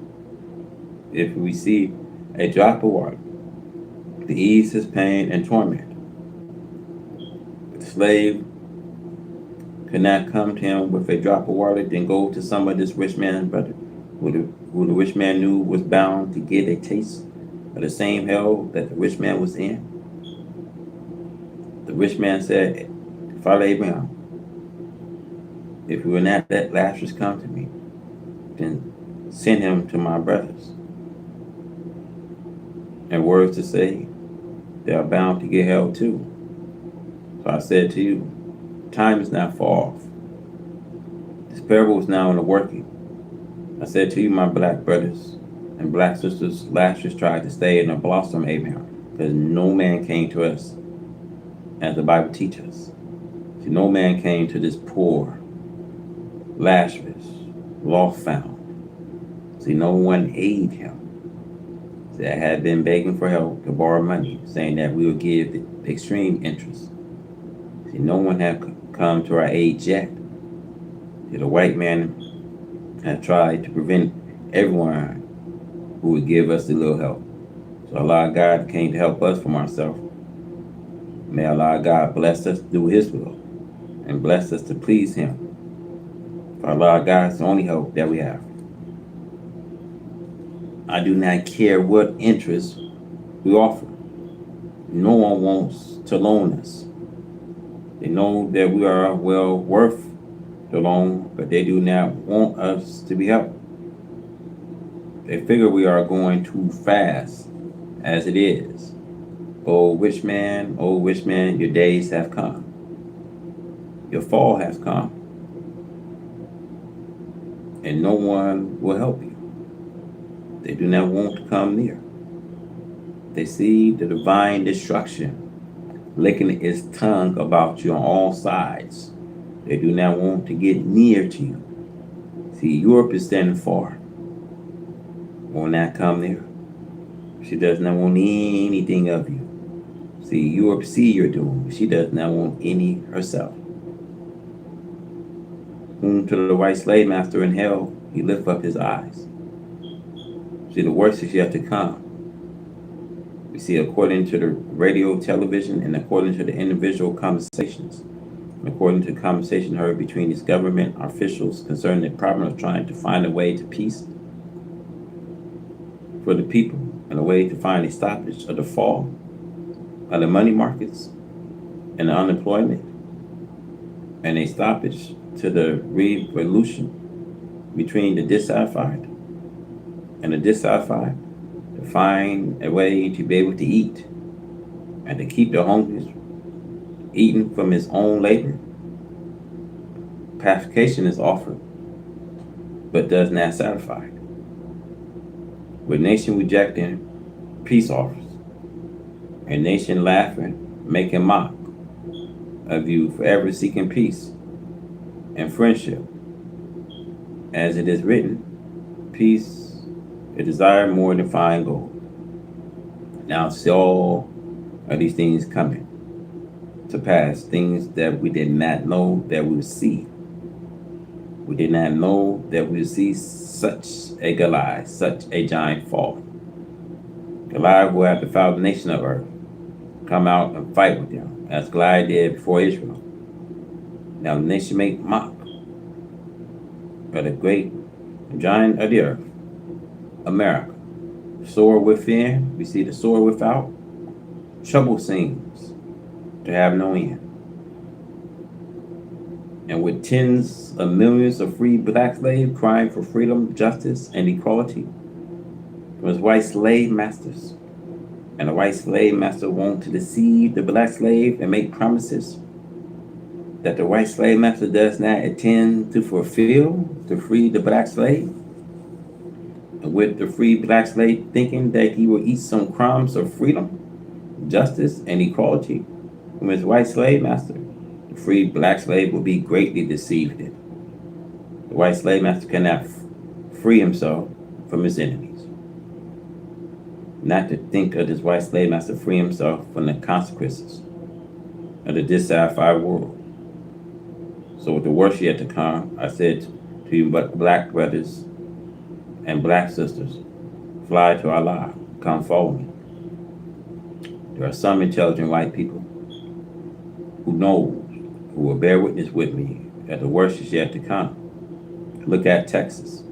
if he received a drop of water to ease his pain and torment. But the slave could not come to him with a drop of water, then go to some of this rich man's brother, who the rich man knew was bound to get a taste of the same hell that the rich man was in. The rich man said, Father Abraham, if you will not let Lazarus come to me, then send him to my brothers. And words to say, they are bound to get hell too. So I said to you, time is not far off. This parable is now in the working. I said to you, my black brothers and black sisters, Lazarus tried to stay in the blossom Abraham, because no man came to us, as the Bible teaches us. See, no man came to this poor Lazarus, lost found. See, no one aided him. See, I had been begging for help to borrow money, saying that we would give the extreme interest. See, no one had come to our aid yet. See, the white man had tried to prevent everyone who would give us a little help. So Allah God came to help us from ourselves. May Allah God bless us to do His will and bless us to please Him. For Allah God is the only hope that we have. I do not care what interest we offer. No one wants to loan us. They know that we are well worth the loan, but they do not want us to be helped. They figure we are going too fast as it is. O rich man, your days have come. Your fall has come, and no one will help you. They do not want to come near. They see the divine destruction licking its tongue about you on all sides. They do not want to get near to you. See, Europe is standing far, will not come near. She does not want anything of you. See, Europe see your doom. She does not want any herself. Whom to the white slave master in hell, he lift up his eyes. See, the worst is yet to come. We see, according to the radio, television, and according to the individual conversations, and according to conversation heard between these government officials concerning the problem of trying to find a way to peace for the people and a way to find a stoppage of the fall of the money markets and the unemployment and a stoppage to the revolution between the dissatisfied and the dissatisfied, to find a way to be able to eat and to keep the hungry eating from his own labor. Pacification is offered, but does not satisfy. With nation rejecting peace offers, and nation laughing, making mock of you forever seeking peace and friendship. As it is written, peace is desired more than fine gold. Now see all of these things coming to pass, things that we did not know that we would see. We did not know that we would see such a Goliath, such a giant fall. Goliath will have to foul the nation of earth, come out and fight with them, as Goliath did before Israel. Now the nation make mock of the great giant of the earth, America. Sword within, we see the sword without. Trouble seems to have no end. And with tens of millions of free black slaves crying for freedom, justice, and equality from his white slave masters, and the white slave master want to deceive the black slave and make promises that the white slave master does not intend to fulfill to free the black slave. And with the free black slave thinking that he will eat some crumbs of freedom, justice, and equality from his white slave master, the free black slave will be greatly deceived. The white slave master cannot free himself from his enemies. Not to think of this white slave master free himself from the consequences of the dissatisfied world. So with the worst yet to come, I said to you, but black brothers and black sisters, fly to Allah, come follow me. There are some intelligent white people who know, who will bear witness with me that the worst is yet to come. Look at Texas.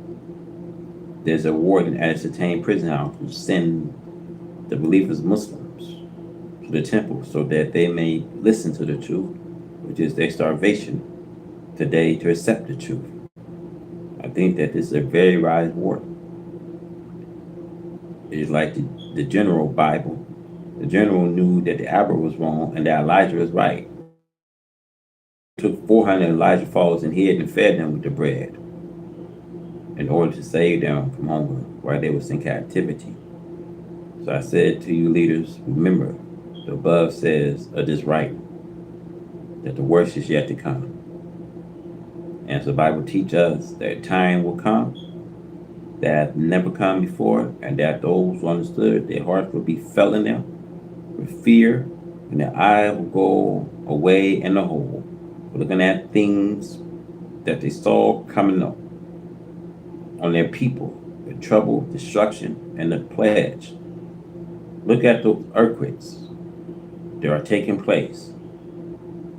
There's a warden at a Certain prison house who send the believers Muslims to the temple so that they may listen to the truth, which is their starvation today to accept the truth. I think that this is a very wise warden. It is like the general Bible. The general knew that the Abba was wrong and that Elijah was right. Took 400 Elijah followers and hid and fed them with the bread in order to save them from hunger while they was in captivity. So I said to you leaders, remember, the above says of this right, that the worst is yet to come. And so the Bible teaches us that time will come that never come before, and that those who understood, their hearts will be filled in them with fear, and their eye will go away in the hole, looking at things that they saw coming up on their people, the trouble, destruction, and the pledge. Look at those earthquakes that are taking place.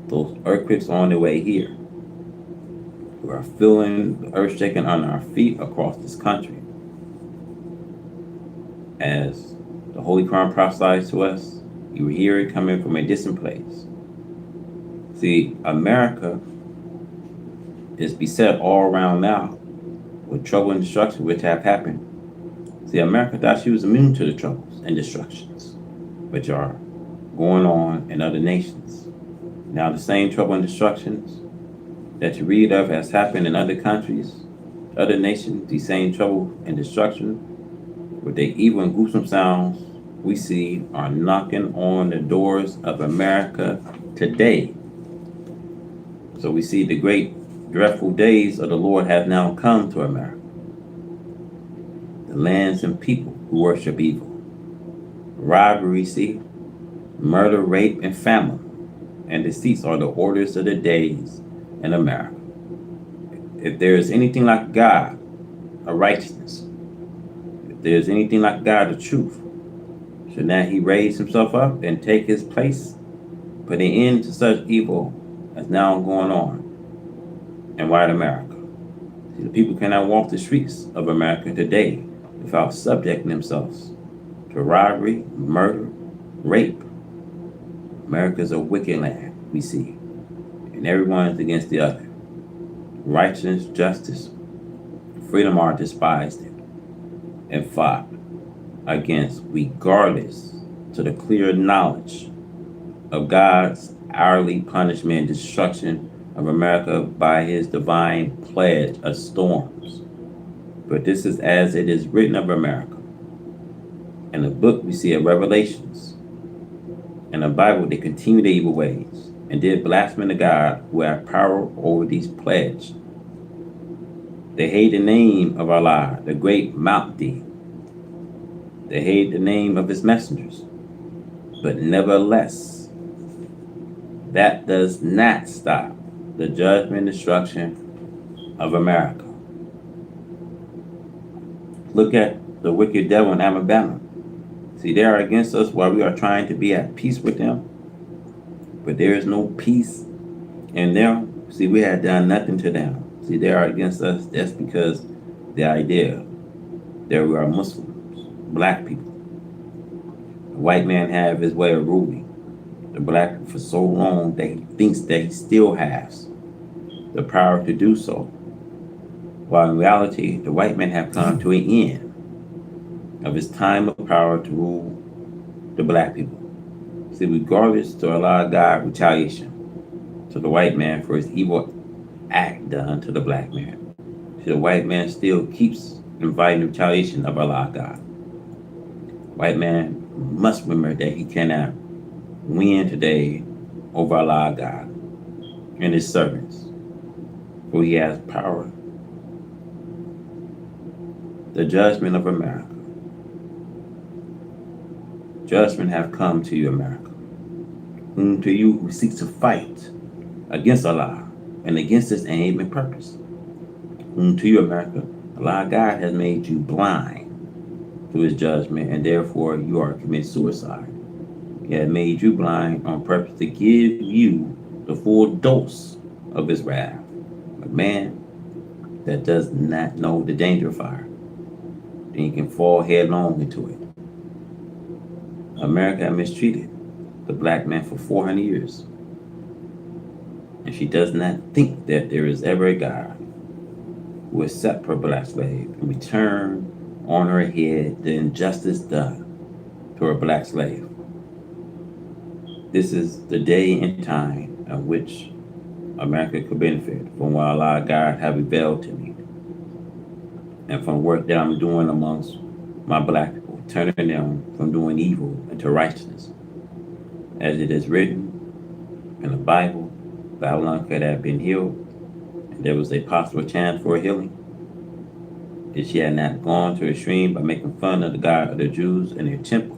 Those earthquakes are on their way here. We are feeling the earth shaking under our feet across this country. As the Holy Quran prophesies to us, you will hear it coming from a distant place. See, America is beset all around now with trouble and destruction which have happened See, America thought she was immune to the troubles and destructions which are going on in other nations. Now, the same trouble and destructions that you read of has happened in other countries, other nations, the same trouble and destruction with the evil and gruesome sounds we see are knocking on the doors of America today. So we see the great dreadful days of the Lord have now come to America. The lands and people who worship evil. Robbery, see, murder, rape, and famine, and deceits are the orders of the days in America. If there is anything like God, a righteousness, if there is anything like God, the truth, should not he raise himself up and take his place, put an end to such evil as now going on in white America? See, the people cannot walk the streets of America today without subjecting themselves to robbery, murder, rape. America is a wicked land, we see, and everyone is against the other. Righteousness, justice, freedom are despised and fought against, regardless to the clear knowledge of God's hourly punishment and destruction of America by his divine pledge of storms. But this is as it is written of America. In the book we see of Revelations. In the Bible they continue their evil ways and did blaspheme to God who had power over these pledges. They hate the name of Allah, the great Mahdi. They hate the name of his messengers. But nevertheless, that does not stop the judgment and destruction of America. Look at the wicked devil in Alabama. See, they are against us while we are trying to be at peace with them. But there is no peace in them. See, we have done nothing to them. See, they are against us. That's because the idea that we are Muslims, black people. The white man have his way of ruling the black for so long that he thinks that he still has the power to do so. While in reality, the white men have come to an end of his time of power to rule the black people. See, regardless to allow God retaliation to the white man for his evil act done to the black man. See, the white man still keeps inviting the retaliation of Allah God. White man must remember that he cannot win today over Allah God and his servants, for he has power. The judgment of America. Judgment have come to you, America. Whom to you who seeks to fight against Allah and against his aim and purpose. Whom to you, America, Allah God has made you blind to his judgment, and therefore you are committing suicide. He has made you blind on purpose to give you the full dose of his wrath. A man that does not know the danger of fire, then he can fall headlong into it. America has mistreated the black man for 400 years. And she does not think that there is ever a God who will accept her black slave and return on her head the injustice done to her black slave. This is the day and time at which America could benefit from what Allah God have revealed to me, and from work that I'm doing amongst my black people, turning them from doing evil into righteousness. As it is written in the Bible, Babylon could have been healed, and there was a possible chance for a healing, if she had not gone to the extreme by making fun of the God of the Jews and their temple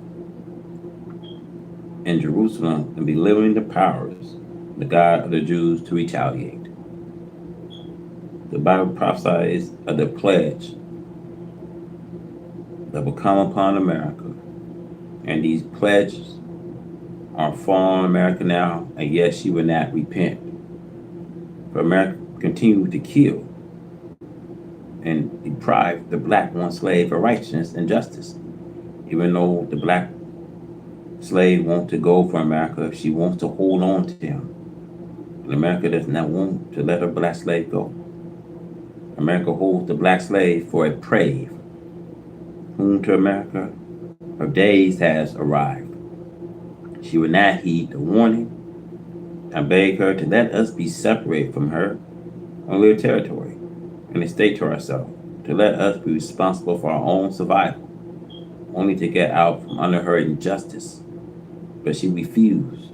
in Jerusalem and belittling the powers of the God of the Jews to retaliate. The Bible prophesies of the pledge that will come upon America, and these pledges are falling on America now, and yet she will not repent. For America continues to kill and deprive the black one slave of righteousness and justice. Even though the black slave wants to go from America, she wants to hold on to him. And America does not want to let her black slave go. America holds the black slave for a prey whom to America, her days has arrived. She would not heed the warning. I beg her to let us be separated from her on little territory and to state to ourselves, to let us be responsible for our own survival, only to get out from under her injustice. But she refused.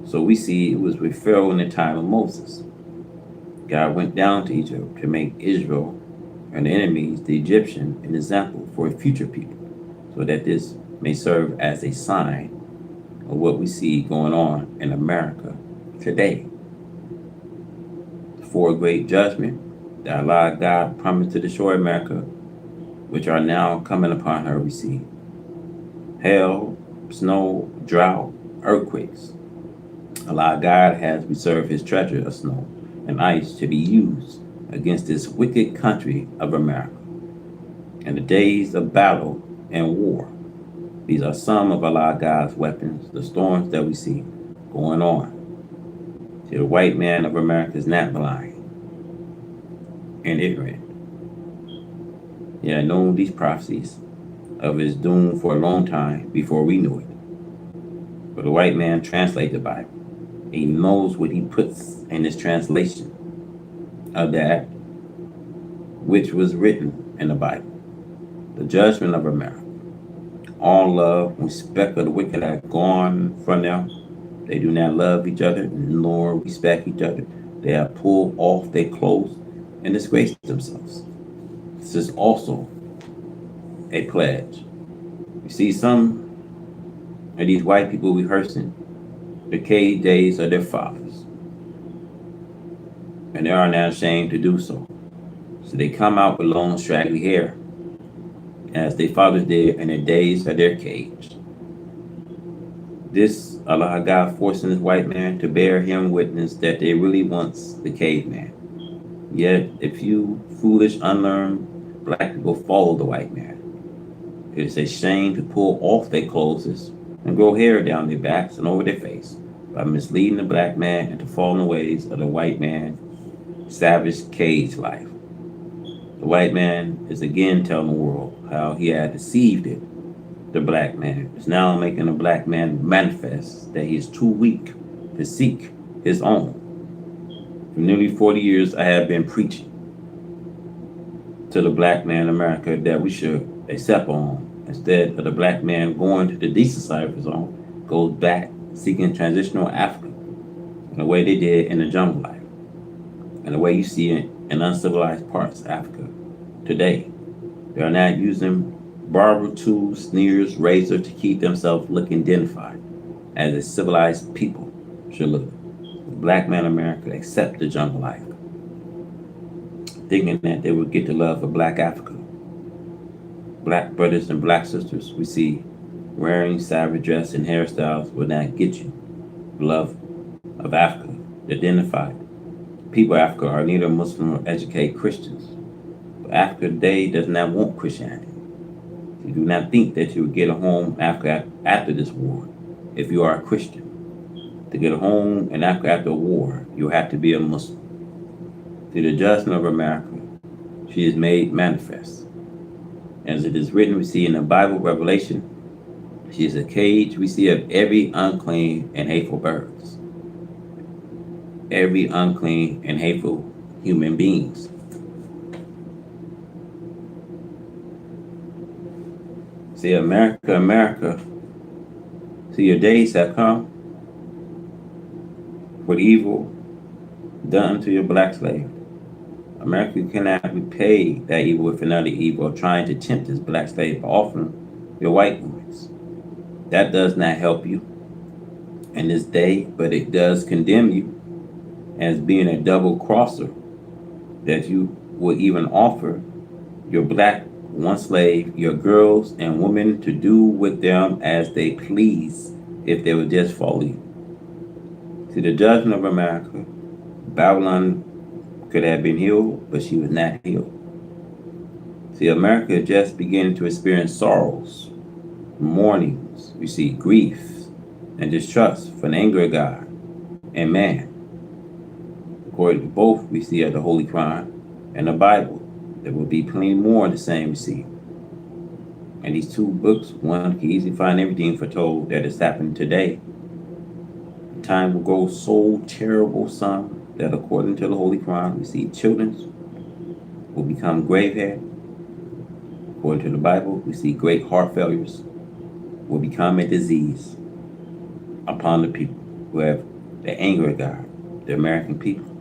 So we see it was with Pharaoh in the time of Moses. God went down to Egypt to make Israel and the enemies, the Egyptian, an example for a future people, so that this may serve as a sign of what we see going on in America today. The four great judgments that Allah God promised to destroy America, which are now coming upon her, we see hail, snow, drought, earthquakes. Allah God has reserved his treasure of snow and ice to be used against this wicked country of America. In the days of battle and war, these are some of Allah God's weapons, the storms that we see going on. See, the white man of America is not blind and ignorant. He had known these prophecies of his doom for a long time before we knew it. But the white man translates the Bible. He knows what he puts in his translation of that which was written in the Bible. The judgment of America. All love and respect of the wicked have gone from them. They do not love each other nor respect each other. They have pulled off their clothes and disgraced themselves. This is also a pledge. You see some of these white people rehearsing the decayed days of their fathers, and they are not ashamed to do so. So they come out with long, straggly hair, as their fathers did in the days of their cage. This Allah God forcing this white man to bear him witness that they really wants the caveman. Yet, a few foolish, unlearned black people follow the white man. It is a shame to pull off their clothes and grow hair down their backs and over their face by misleading the black man into following the ways of the white man, savage cage life. The white man is again telling the world how he had deceived it. The black man is now making the black man manifest that he is too weak to seek his own. For nearly 40 years, I have been preaching to the black man in America that we should accept on, instead of the black man going to the decent side of his own, goes back seeking transitional Africa in the way they did in the jungle life, and the way you see it in uncivilized parts of Africa today. They are not using barber tools, sneers, razor to keep themselves looking dignified as a civilized people should look. The black man in America accept the jungle life, thinking that they would get the love of black Africa. Black brothers and black sisters we see wearing savage dress and hairstyles will not get you the love of Africa. The identified people of Africa are neither Muslim or educated Christians. But Africa today does not want Christianity. You do not think that you will get a home after this war if you are a Christian. To get a home in Africa after a war, you have to be a Muslim. To the judgment of America, she is made manifest. As it is written, we see in the Bible, Revelation, she is a cage we see of every unclean and hateful birds. Every unclean and hateful human beings. See, America, see, your days have come for the evil done to your black slave. America cannot repay that evil with another evil, trying to tempt this black slave by offering your white women. That does not help you in this day, but it does condemn you as being a double crosser, that you will even offer your black one slave, your girls and women, to do with them as they please if they would just follow you. To the judgment of America, Babylon could have been healed, but she was not healed. See, America is just beginning to experience sorrows, mournings, we see grief and distrust for the anger of God and man. According to both, we see of the Holy Quran and the Bible, there will be plenty more of the same we see. And these two books, one can easily find everything foretold that is happening today. Time will grow so terrible, some, that according to the Holy Quran, we see children will become grave hair. According to the Bible, we see great heart failures will become a disease upon the people who have the anger of God, the American people.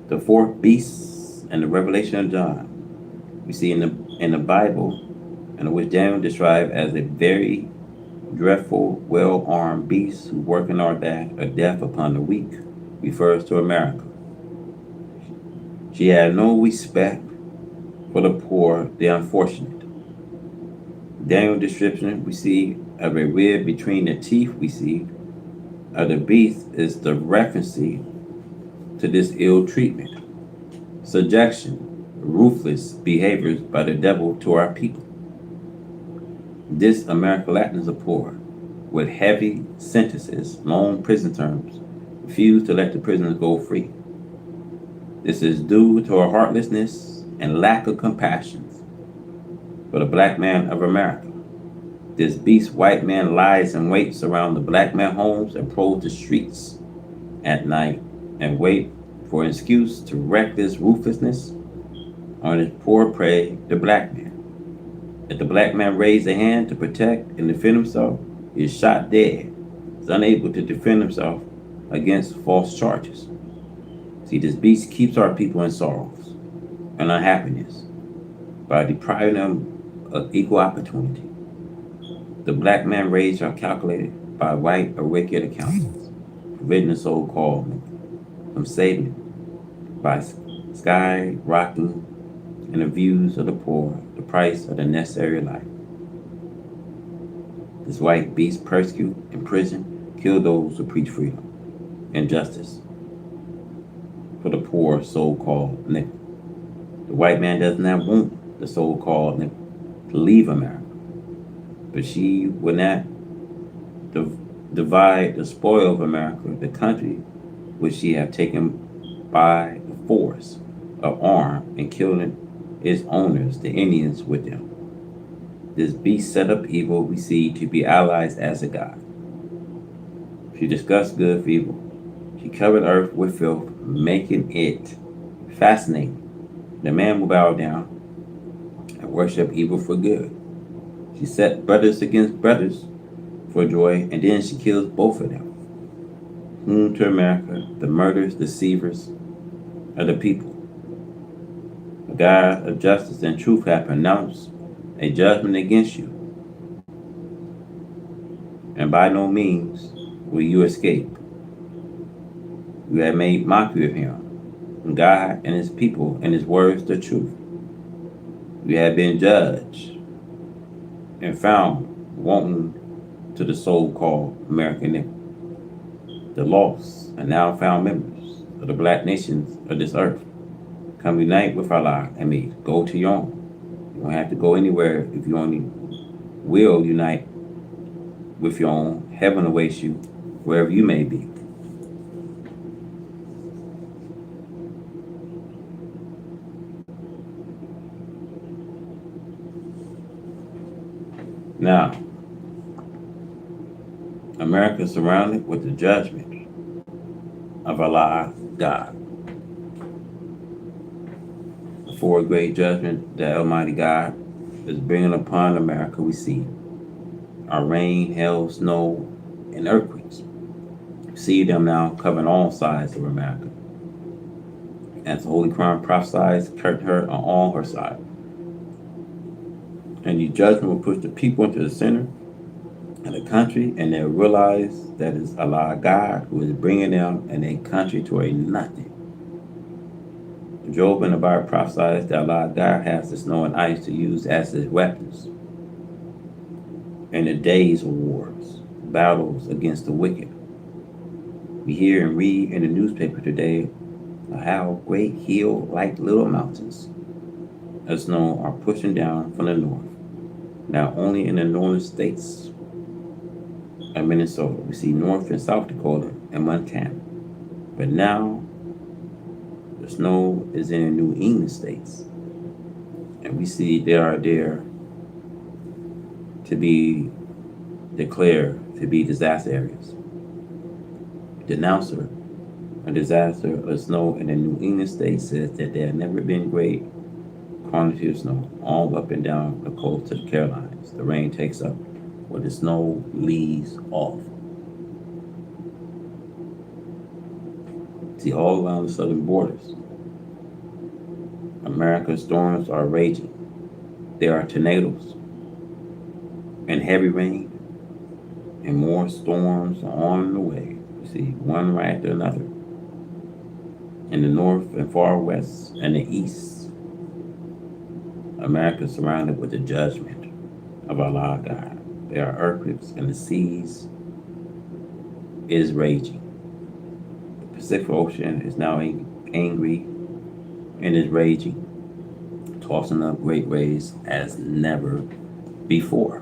The fourth beast and the revelation of John, we see in the Bible, and which Daniel described as a very dreadful, well-armed beast who working our death upon the weak, refers to America. She had no respect for the poor, the unfortunate. Daniel description we see of a rib between the teeth we see of the beast is the reference to this ill treatment, subjection, ruthless behaviors by the devil to our people. This America Latins are poor, with heavy sentences, long prison terms, refuse to let the prisoners go free. This is due to our heartlessness and lack of compassion for the black man of America. This beast white man lies and waits around the black man homes and prowls the streets at night and wait for an excuse to wreak this ruthlessness on his poor prey, the black man. If the black man raised a hand to protect and defend himself, he is shot dead. Is unable to defend himself against false charges. See, this beast keeps our people in sorrows and unhappiness by depriving them of equal opportunity. The black man raised are calculated by white or wicked accountants, preventing the so-called from saving by skyrocketing and the views of the poor, the price of the necessary life. This white beast persecute, imprison, kill those who preach freedom and justice for the poor so-called nigger. The white man does not want the so-called nigger to leave America, but she will not divide the spoil of America, the country which she have taken by the force of arm and killing its owners, the Indians, with them. This beast set up evil we see to be allies as a god. She discussed good for evil. She covered earth with filth, making it fascinating. The man will bow down and worship evil for good. She set brothers against brothers for joy, and then she kills both of them. Whom to America, the murderers, deceivers of the people. The God of justice and truth have pronounced a judgment against you, and by no means will you escape. You have made mockery of him, God and his people, and his words the truth. You have been judged and found wanting to the so-called American nigger. The lost and now found members of the black nations of this earth. Come unite with Allah and me. Go to your own. You don't have to go anywhere if you only will unite with your own. Heaven awaits you wherever you may be. Now, America is surrounded with the judgment of Allah, God. The four great judgments that Almighty God is bringing upon America, we see are rain, hail, snow, and earthquakes. We see them now covering all sides of America. As the Holy Quran prophesies, curtain her on all her sides. And the judgment will push the people into the center of the country, and they'll realize that it's Allah God who is bringing them and a country to a nothing. Job in the Bible prophesies that Allah God has the snow and ice to use as his weapons in the days of wars, battles against the wicked. We hear and read in the newspaper today how great hill-like little mountains of snow are pushing down from the north. Now only in the northern states of Minnesota, we see North and South Dakota and Montana. But now the snow is in the New England states. And we see there to be declared to be disaster areas. Denouncer, a disaster of snow in the New England state, says that there have never been great quantity of snow all up and down the coast of the Carolinas. The rain takes up where the snow leaves off. See, all around the southern borders, America's storms are raging. There are tornadoes and heavy rain, and more storms are on the way. You see, one right after another. In the north and far west and the east, America is surrounded with the judgment of Allah God. There are earthquakes and the seas is raging. The Pacific Ocean is now angry and is raging, tossing up great waves as never before.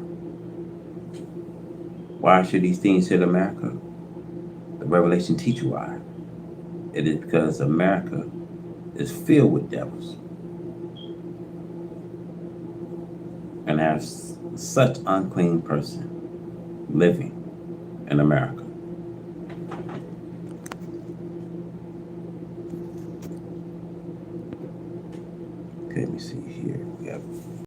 Why should these things hit America? The Revelation teach you why. It is because America is filled with devils and has such unclean person living in America. Okay, let me see here. We have